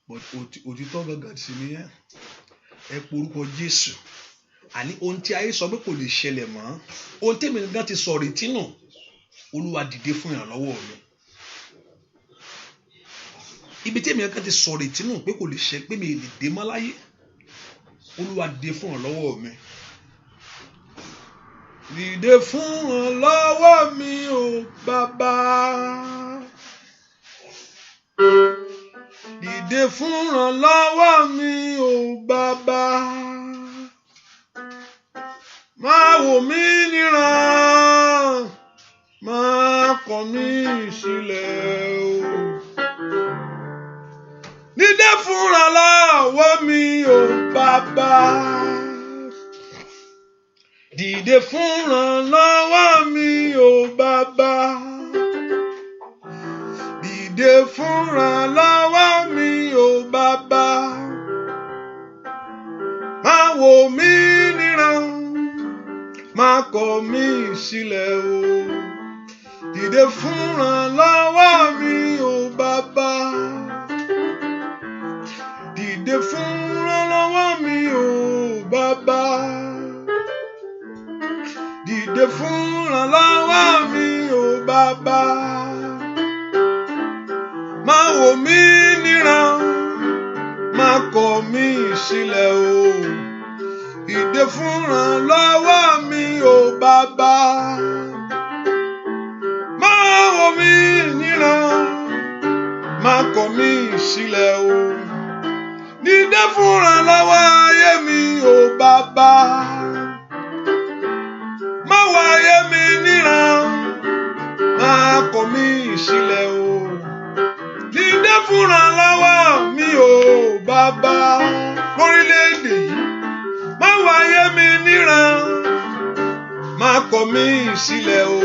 but òtítọ́ gangan sì ni ẹ porúkọ Jésù àní ohun tí ayé sọ pé kò lè ṣẹlẹ̀ mọ́ ohun tèmi gan ti sọ retí nù Olúwa dìde fún ìrànlọ́wọ́ mi ibi tèmi gan ti sọ retí nù pé kò lè ṣẹlẹ̀ pé mi lè dé mọ́ láyé Olúwa dìde fún ìrànlọ́wọ́ mi dìde fún ìrànlọ́wọ́ mi o Bàbá dìde fún ìrànlọ́wọ́ mi o Bàbá. Má wò mí níran, má kọ̀ mí sílẹ̀ o. Dìde fún ìrànlọ́wọ́ mi o Bàbá. Dìde fún ìrànlọ́wọ́ mi o Bàbá. Dìde fún ìrànlọ́wọ́ mi o Bàbá. Má wò mí níran, má kọ̀ mí sílẹ̀ o. Dìde fún ìrànlọ́wọ́ mi o Bàbá. Dìde fún ìrànlọ́wọ́ mi o Bàbá. Dìde fún ìrànlọ́wọ́ mi o Bàbá. Má wò mí níran, má kọ̀ mí sílẹ̀ o. Dìde fún ìrànlọ́wọ́ mi o Bàbá. Má wò mí níran, má kọ̀ mí sílẹ̀ o. Dìde fún ìrànlọ́wọ́ ayé mi o Bàbá. Má wò ayé mi níran, má kọ̀ mí sílẹ̀ o. Dìde fún ìrànlọ́wọ́ mi o Bàbá. Lórílẹ̀-èdè yìí má wò ayé mi níran, má kọ̀ mí sílẹ̀ o.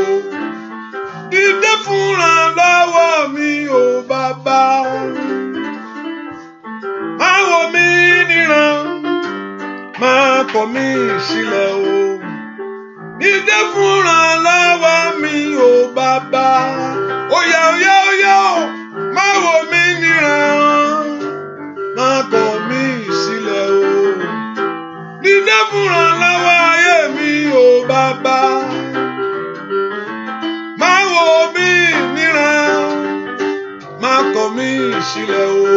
Dìde fún ìrànlọ́wọ́ mi o Bàbá. Má wò mí níran, má kọ̀ mí sílẹ̀ o. Dìde fún ìrànlọ́wọ́ mi o Bàbá. Óyá óyá óyá o, má wò mí níran, má kọ̀ mí sílẹ̀ o. Dìde fún ìrànlọ́wọ́ ayé mi o Bàbá. Má wò mí níran, má kọ̀ mí sílẹ̀ o.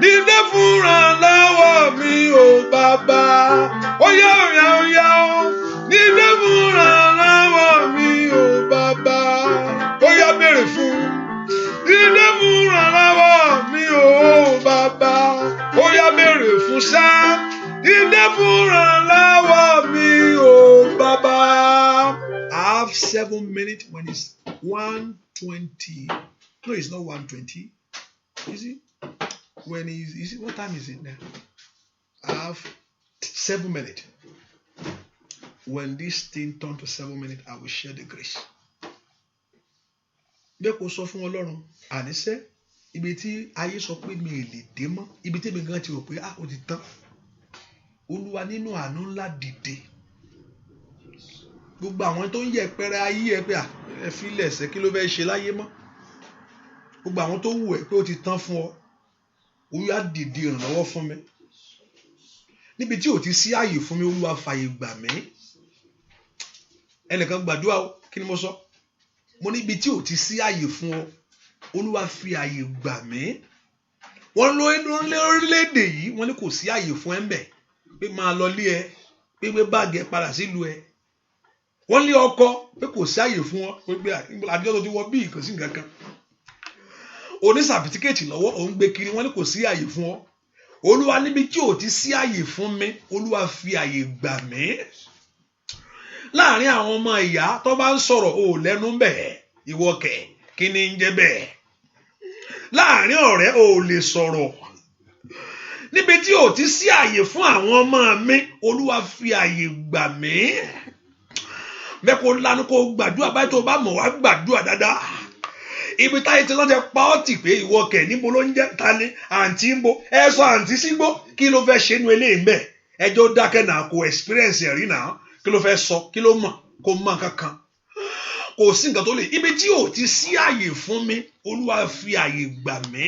Dìde fún ìrànlọ́wọ́ mi o Bàbá. Óyá óyá óyá o, dìde fún ìrànlọ́wọ́ mi o Bàbá. Óyá béèrè fún. Dìde fún ìrànlọ́wọ́ mi o Bàbá. Óyá béèrè fún sá. Dìde fún ìrànlọ́wọ́ mi o Bàbá. I have 7 minutes when it's 1:20. No, it's not 1:20. Is it? When is it? What time is it now? I have 7 minutes. When this thing turns to 7 minutes, I will share the grace. Bẹ́ẹ̀ kò sọ fún Ọlọ́run, àníṣe ibi tí ayé sọ pé mi ò lè dé mọ́, ibi tí mi gan ti rò pé ó ti tán. Olúwa nínú àánú ńlá dìde. Gbogbo àwọn tó ń yẹ pẹrẹ ayé ẹ pé ẹ fi lẹ̀sẹ̀ kí ló fẹ́ ṣe láyé mọ́. Gbogbo àwọn tó wù ẹ́ pé ó ti tán fún ọ. Olúwa dìde ìrànlọ́wọ́ fún mi. Níbi tí ò ti sí ààyè fún mi, Olúwa fààyè gbà mí. Ẹnìkan gbàdúrà o, kí ni mo sọ? Mo níbi tí ò ti sí ààyè fún ọ, Olúwa fi ààyè gbà mí. Wọ́n lórílẹ̀-èdè yìí, wọ́n ní kò sí ààyè fún ẹ ń bẹ̀. Pé máa lọ lé ẹ, pé gbé báàgì ẹ padà sílùú ẹ. Wọ́n lé ọkọ pé kò sí ààyè fún ọ, pé àdéhùn tó ti wọ bí kò sí nǹkan kan. Oní sàfitíkẹ́ẹ̀tì lọ́wọ́ òun gbé kiri, wọ́n ní kò sí ààyè fún ọ. Olúwa níbi tí ò ti sí ààyè fún mi, Olúwa fi ààyè gbà mí. Láàárín àwọn ọmọ ìyá tó bá ń sọ̀rọ̀ ò lẹ́nu bẹ́ẹ̀, ìwọ kẹ̀ kí ni ń jẹ́ bẹ́ẹ̀? láàrin ọ̀rẹ́ ò lè sọ̀rọ̀. Níbi tí ò ti sí àyè fún àwọn ọmọ mi, Olúwa fi àyè gbà mí. Bẹ́ẹ̀ kó lanu kó gbàdúrà báyìí tó bá mọ̀ wá gbàdúrà dáadáa. Ibi táyé tí wọ́n ti pa ọ́ tì pé ìwọ kẹ̀ níbo ló ń jẹ́ ta ni àǹtí ń bo ẹ sọ àǹtí sígbó kí ló fẹ́ ṣe nu eléyìí mbẹ́ ẹjọ́ dákẹ́ náà kò experience ẹ̀rí náà kí ló fẹ́ sọ kí ló mọ̀ kó mọ̀ kankan kò sí nǹkan tó lè ibi tí ò ti sí àyè fún mi Olúwa fi àyè gbà mí.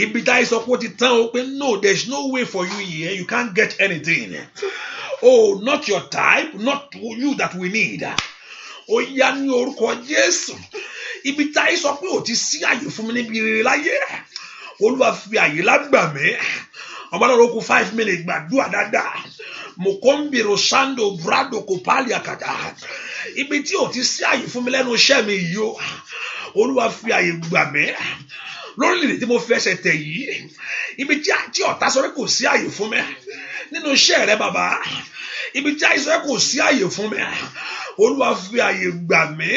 Ibi táyé sọ pé ó ti tán o pé no there is no way for you here you can't get anything. Oh, not your type, not you that we need. Ó yá ní orúkọ Jésù. Ibi táyé sọ pé ò ti sí àyè fún mi níbi rere láyé Olúwa fi àyè lágbà mí. Ọba náà ló kù 5 minutes gbàdúrà dáadáa. Mokombiro Sando Brado Kopali Akada. Ibi tí ò ti sí àyè fún mi lẹ́nu iṣẹ́ mi yìí o Olúwa fi àyè gbà mí. Lórílẹ̀-èdè tí mo fẹsẹ̀ tẹ̀ yìí ibi tí ọ̀tá sọ pé kò sí àyè fún mi nínú iṣẹ́ rẹ bàbá ibi tí àìsàn kò sí àyè fún mi Olúwa fi àyè gbà mí.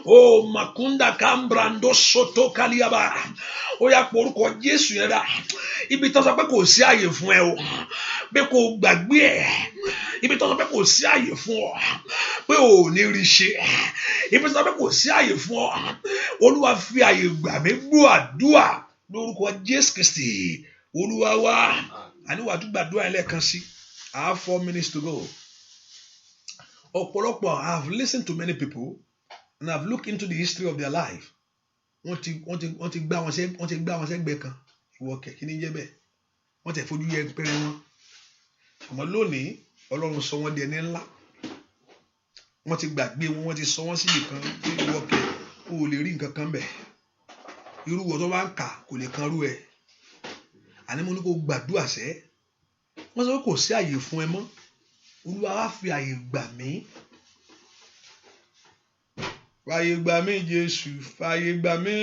O Makunda Kambrando Soto Kaliaba. Ó yá pé orúkọ Jésù yẹn dá. Ibi tó sọ pé kò sí àyè fún ẹ o pé kò gbàgbé ẹ. Ibi tó sọ pé kò sí àyè fún ọ pé ò ní rí ṣe. Ibi tó sọ pé kò sí àyè fún ọ Olúwa fi àyè gbà mí. Gbọ́ àdúrà lórúkọ Jésù Kristi Olúwa wa. Àníwá tún gbàdúrà ẹlẹ́ẹ̀kan sí. I have 4 minutes to go. Ọ̀pọ̀lọpọ̀ I have listened to many people and I have looked into the history of their life. Wọ́n ti gbá wọn sẹ́gbẹ̀ẹ́ kan. Ìwọ kẹ̀ kí ni jẹ́ bẹ́ẹ̀? Wọ́n ti fojú yẹ pẹ́rẹ́ wọn. Àmọ́ lónìí Ọlọ́run sọ wọ́n di ẹni ńlá. Wọ́n ti gbàgbé wọn, wọ́n ti sọ wọ́n sí ibìkan pé ìwọ kẹ̀ o ò lè rí nǹkan kan bẹ̀. Irú wọ́n tó bá ń kà kò lè kan rú ẹ̀. Àní mo ní kó gbàdúrà sẹ́. Wọ́n sọ pé kò sí àyè fún ẹ mọ́. Olúwa wá fi àyè gbà mí. Fàyè gbà mí Jésù, fàyè gbà mí.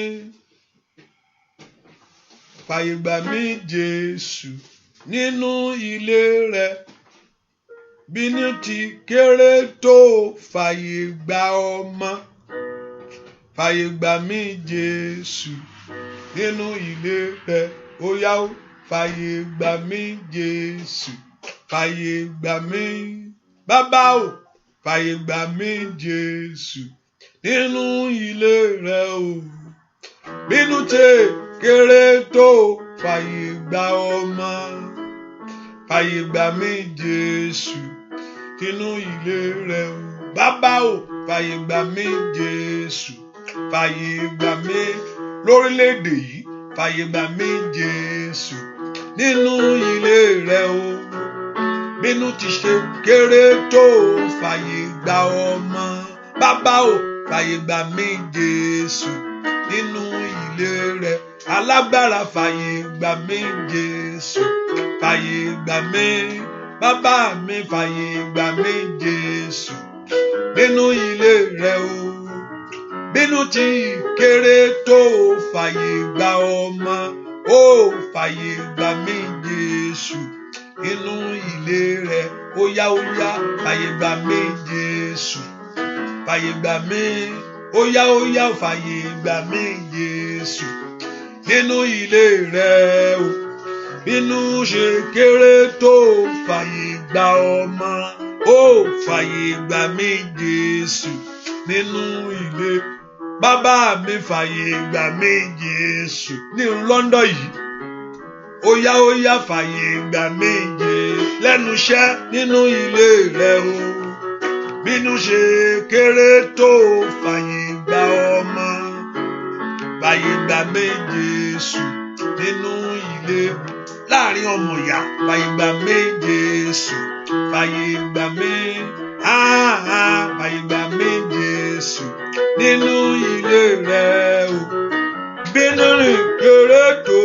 Fàyè gbà mí Jésù nínú ilé rẹ. Bí ní ti kéré tó fàyè gbà ọmọ. Fàyè gbà mí Jésù nínú ilé rẹ. Ó yá o. Fàyè gbà mí Jésù, fàyè gbà mí bàbá o, fàyè gbà mí Jésù nínú ilé rẹ o. Bínú tẹ kéré tó fàyè gbà ọmọ, fàyè gbà mí Jésù nínú ilé rẹ o. Bàbá o, fàyè gbà mí Jésù, fàyè gbà mí lórílẹ̀-èdè yìí, fàyè gbà mí Jésù nínú ilé rẹ o. Bínú ti ṣe kéré tó fàyè gbà ọmọ. Bàbá o, fàyè gbà mí Jésù nínú ilé rẹ. Alágbára fàyè gbà mí Jésù, fàyè gbà mí. Bàbá mi fàyè gbà mí Jésù nínú ilé rẹ o. Bínú ti kéré tó fàyè gbà ọmọ. Ó fàyè gbà mí Jésù nínú ilé rẹ. Ó yá fàyè gbà mí Jésù, fàyè gbà mí. Ó yá fàyè gbà mí Jésù nínú ilé rẹ o. Bínú ṣe kéré tó fàyè gbà ọmọ. Ó fàyè gbà mí Jésù nínú ilé. Bàbá mi fàyè gbà mí Jésù ní London yìí. Ó yá fàyè gbà mí Jésù lẹ́nu iṣẹ́ nínú ilé rẹ o. Bínú ṣe kéré tó fàyè gbà ọmọ. Fàyè gbà mí Jésù nínú ilé. Láàrin ọmọ ìyá fàyè gbà mí Jésù, fàyè gbà mí. Fàyè gbà mí Jésù nínú ilé rẹ o. Bínú rìn kéré tó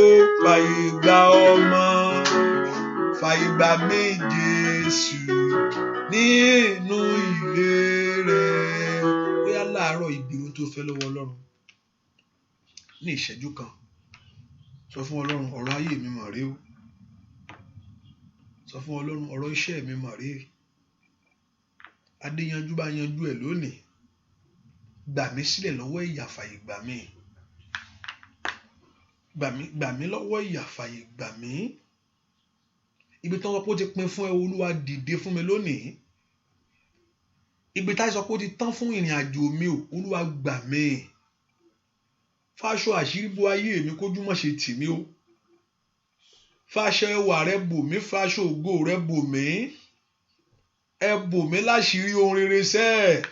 fàyè gbà ọmọ. Fàyè gbà mí Jésù nínú ilé rẹ. Bóyá láàárọ̀ ìbírú tó fẹ́ lọ́wọ́ Ọlọ́run ní ìṣẹ́jú kan. Sọ fún Ọlọ́run ọ̀rọ̀ ayé mi mà rèé o. Sọ fún Ọlọ́run ọ̀rọ̀ iṣẹ́ mi mà rèé. Adéyanjú bá yanjú ẹ̀ lónìí. Gbà mí sílẹ̀ lọ́wọ́ ìyà, fàyè gbà mí. gbà mí lọ́wọ́ ìyà, fàyè gbà mí. Ibi tí wọ́n sọ pé ó ti pin fún ẹ, Olúwa dìde fún mi lónìí. Ibi tí a sọ pé ó ti tán fún ìrìn àjò mi o, Olúwa gbà mí. Fáṣọ àṣírí bo ayé mi, kójú má ṣe tì mí o. Fáṣọ ẹwà rẹ bò mí, fáṣọ ògo rẹ bò mí. Ẹ bò mí láṣìírí ohun rere sẹ́.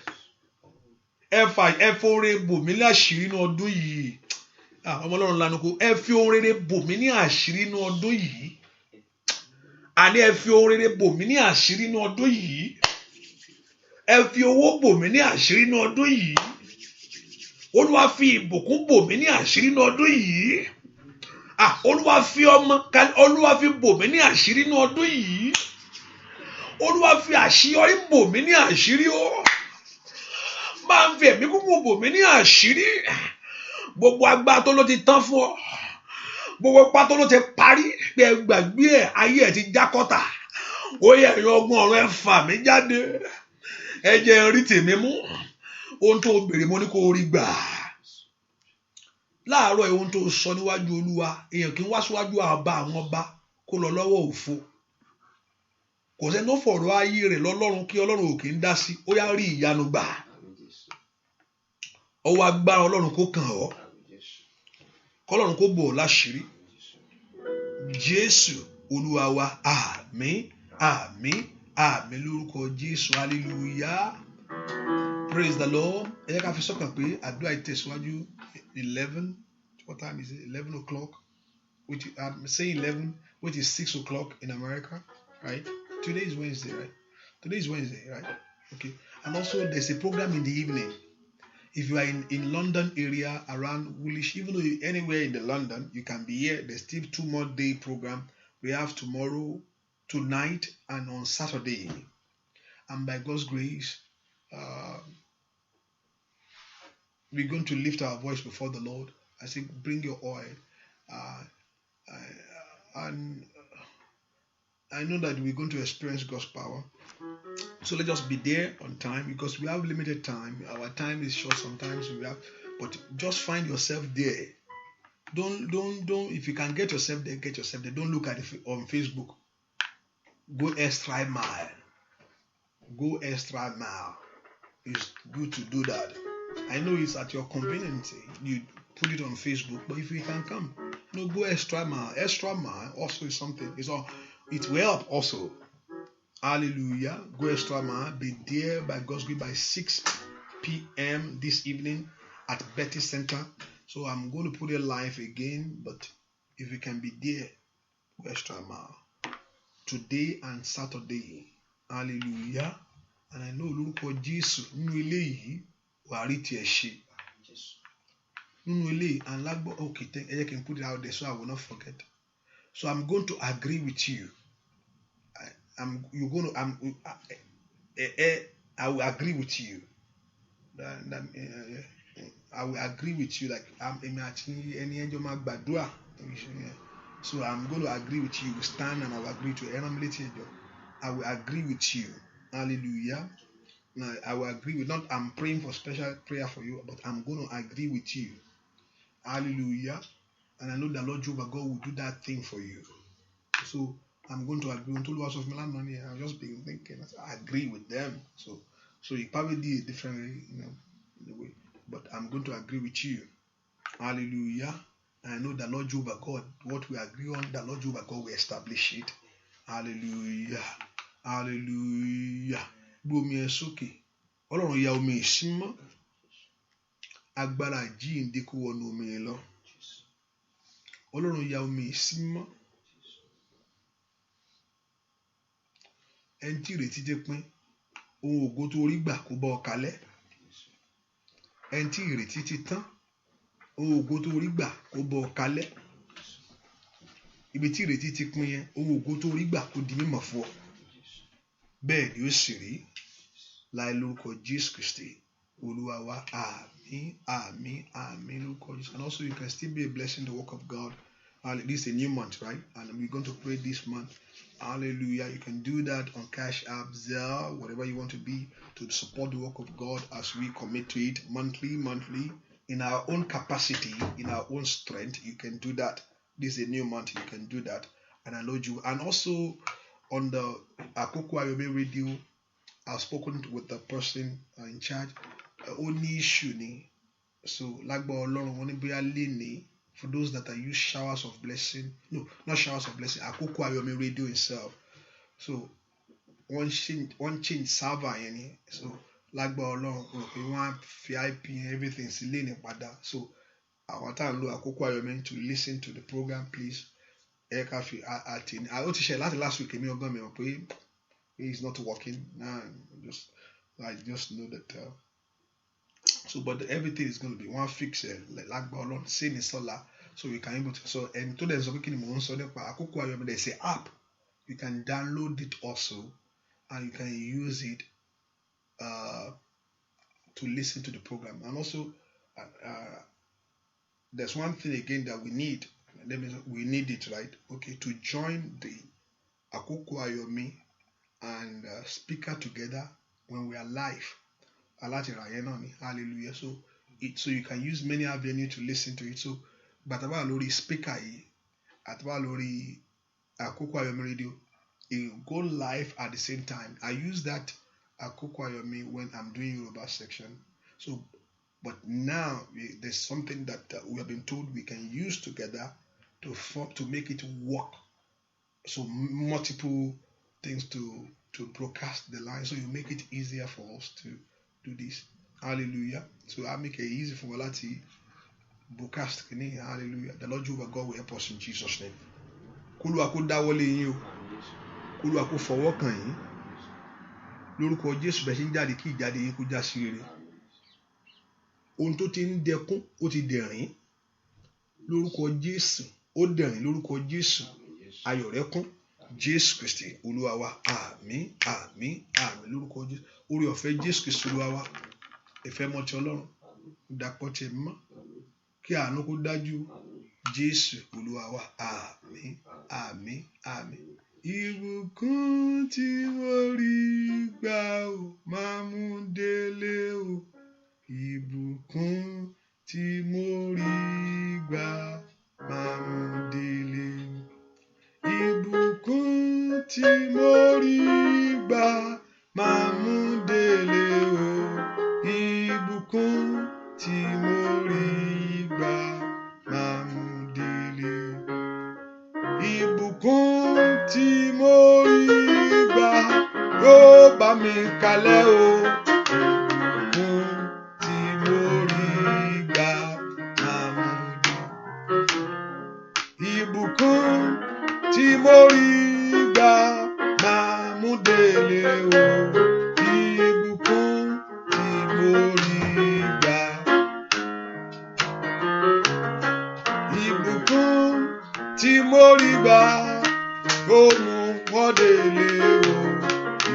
Ẹ fore bò mí láṣìírí ní ọdún yìí. Ọmọ Ọlọ́run lanu kó. Ẹ fi ohun rere bò mí ní àṣírí ní ọdún yìí. Àní ẹ fi ohun rere bò mí ní àṣírí ní ọdún yìí. Ẹ fi owó bò mí ní àṣírí ní ọdún yìí. Olúwa fi ìbùkún bò mí ní àṣírí ní ọdún yìí. Olúwa fi ọmọ, Olúwa fi bò mí ní àṣírí ní ọdún yìí. Olúwa fi àṣeyọrí bò mí ní àṣírí o. Máa ń fi ẹ̀mí gígùn bò mí ní àṣírí. Gbogbo agbára tó ló ti tán fún ọ, gbogbo ipá tó ló ti parí, pé ẹ gbàgbé ẹ, ayé ẹ ti jákọ́tà. Ó yẹ ẹ̀yin ọgbọ́n ọ̀run, ẹ fà mí jáde. Ẹ jẹ́ rí tèmi mú. Ohun tó béèrè mo ní kó rí gbà. Láàárọ̀ ohun tó sọ níwájú Olúwa, èèyàn kì í wá síwájú àbá àwọn ọba kó lọ lọ́wọ́ òfo. Kò sẹ́ni tó fọ̀rọ̀ ayé rẹ̀ lọ́lọ́run kí Ọlọ́run ò kì í dá sí. Ó yá rí ìyanu gbà. Ọwọ́ agbára Ọlọ́run kó kàn ọ́. Kọ́lọ́run kó bò ọ́ láṣìírí. Jésù Olúwa wa, àmín, àmín, àmín lórúkọ Jésù. Hallelujah. Praise the Lord. Ẹ jẹ́ ká fi sọ́kàn pé àdúrà ìtẹ̀síwájú 11. What time is it? 11 o'clock. Which I'm saying 11, which is 6 o'clock in America, right? Today is Wednesday, right? Today is Wednesday, right? Okay. And also there's a program in the evening. If you are in London area around Woolwich, even though you're anywhere in the London, you can be here. There's still 2 more day program. We have tomorrow, tonight, and on Saturday. And by God's grace, we're going to lift our voice before the Lord. I say, bring your oil. And I know that we're going to experience God's power. So let us be there on time, because we have limited time. Our time is short sometimes. But just find yourself there. Don't. If you can get yourself there, get yourself there. Don't look at it on Facebook. Go extra mile. Go extra mile. It's good to do that. I know it's at your convenience. You put it on Facebook, but if you can come, go extra mile. Extra mile also is something. It will help also. Hallelujah. Go extra mile. Be there by God's grace by 6 p.m. this evening at Betty Center. So I'm going to put it live again, but if you can be there, go extra mile. Today and Saturday. Hallelujah. And I know lórúkọ Jésù nínú ilé yìí wàá rí tiẹ̀ ṣe. Nínú ilé and lágbó, okay, I can put it out there so I will not forget. So I'm going to agree with you. I will agree with you. I will agree with you. Like so I'm going to agree with you. Stand and I will agree to you. I will agree with you. Hallelujah. Now I will agree with I'm praying for special prayer for you, but I'm going to agree with you. Hallelujah. And I know the Lord Jehovah God will do that thing for you. So I'm going to agree. I've just been thinking. I agree with them. So you probably did it differently, in a way. But I'm going to agree with you. Hallelujah. And I know the Lord Jehovah God, what we agree on, the Lord Jehovah God will establish it. Hallelujah. Hallelujah. Gbómi ẹ sókè. Ọlọ́run ya omi ìsímọ́. Agbára jíǹde kó wọnú omi yẹn lọ. Ọlọ́run ya omi ìsímọ́. Ẹni tí ìrètí ti pín, ohun ògo tó rí gbà kó bá ọ kalẹ̀. Ẹni tí ìrètí ti tán, ohun ògo tó rí gbà kó bá ọ kalẹ̀. Ibi tí ìrètí ti pín yẹn, ohun ògo tó rí gbà kó di mímọ̀ fún ọ. Bẹ́ẹ̀ ni ó sì rí láì lórúkọ Jésù Kristi Olúwa wa. Àmín, àmín, àmín lórúkọ Jésù. And also you can still be a blessing to the work of God. This is a new month, right? And we're going to pray this month. Hallelujah. You can do that on Cash App, Zelle, whatever you want to be, to support the work of God as we commit to it monthly. in our own capacity, in our own strength, you can do that. This is a new month, you can do that. And I know you. And also on the Akoko Ayomi radio, I've spoken with the person in charge. Only issue ni. So, Lagba Olorun woni boya leni, for those that are use showers of blessing. No, not showers of blessing. Akoko Ayomi radio itself. So, one change server yẹn. So, Lagba Olorun, we want VIP and everything sílé ní padà. So, àwọn tá à ń lo Akoko Ayomi to listen to the program, please. Ẹ ká fi àtẹ̀ní. Ó ti ṣe láti last week èmi ọgbọ́n mi mọ̀ pé it's not working. Nah, I just know that. So, but everything is going to be one fix. Lagba Olorun say ní sọ́la, so we can able to. So, and to them so we can mọ̀ ń sọ nípa Akoko Ayomi. There's an app. You can download it also, and you can use it to listen to the program. And also, there's one thing again that we need. That means we need it, right? Okay, to join the Akoko Ayomi and speaker together when we are live. Hallelujah. So you can use many avenues to listen to it. So, but about lori speaker about lori Akoko Ayomi radio, it go live at the same time. I use that Akoko Ayomi when I'm doing Yoruba section. So, but now there's something that we have been told we can use together to make it work. So multiple things to broadcast the line. So you make it easier for us to do this. Hallelujah. So I make it easy for us to broadcast. Hallelujah. The Lord Jehovah God will help us in Jesus' name. Kulu ako dáwọ́lé yín o. Kulu ako fọwọ́ kàn yín. Lórúkọ Jésù bẹ̀ ṣe ń jáde kí ìjáde yín kó já sí rere. Ohun tó ti ń dẹkún ó ti dẹ̀rín. Lórúkọ Jésù ó dẹ̀rín lórúkọ Jésù. Ayọ̀ rẹ kún. Jésù Kristi Olúwa wa. Àmín, àmín, àmín lórúkọ Jésù. Oore ọ̀fẹ́ Jésù Kristi Olúwa wa. Ìfẹ́ mọ́ ti Ọlọ́run. Ìdàpọ̀ ti Ẹ̀mí mọ́. Kí àánú kó dájú. Jésù Olúwa wa. Àmín, àmín, àmín. Ìbùkún tí mo rí gbà ó máa mú délé o. Ìbùkún tí mo rí gbà máa mú délé. Ìbùkún tí mo rí gbà máa mú délé o. Ìbùkún tí mo rí gbà máa mú délé. Ìbùkún tí mo rí gbà yóò bá mi kalẹ̀ o. Ìbùkún tí mo rí gbà máa mú délé. Ìbùkún tí mo rí gbà máa mú délé o. Ìbùkún tí mo rí gbà. Ìbùkún tí mo rí gbà ó mú wọ́n délé o.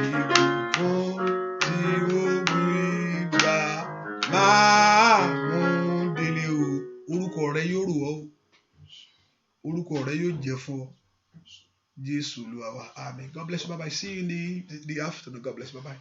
Ìbùkún tí mo rí gbà máa mú délé o. Orúkọ rẹ yóò rò ọ́. Orúkọ rẹ yóò jẹ́ fún ọ. Jésù Olúwa wa. Amen. God bless you. Bye bye. See you in the afternoon. God bless you. Bye bye.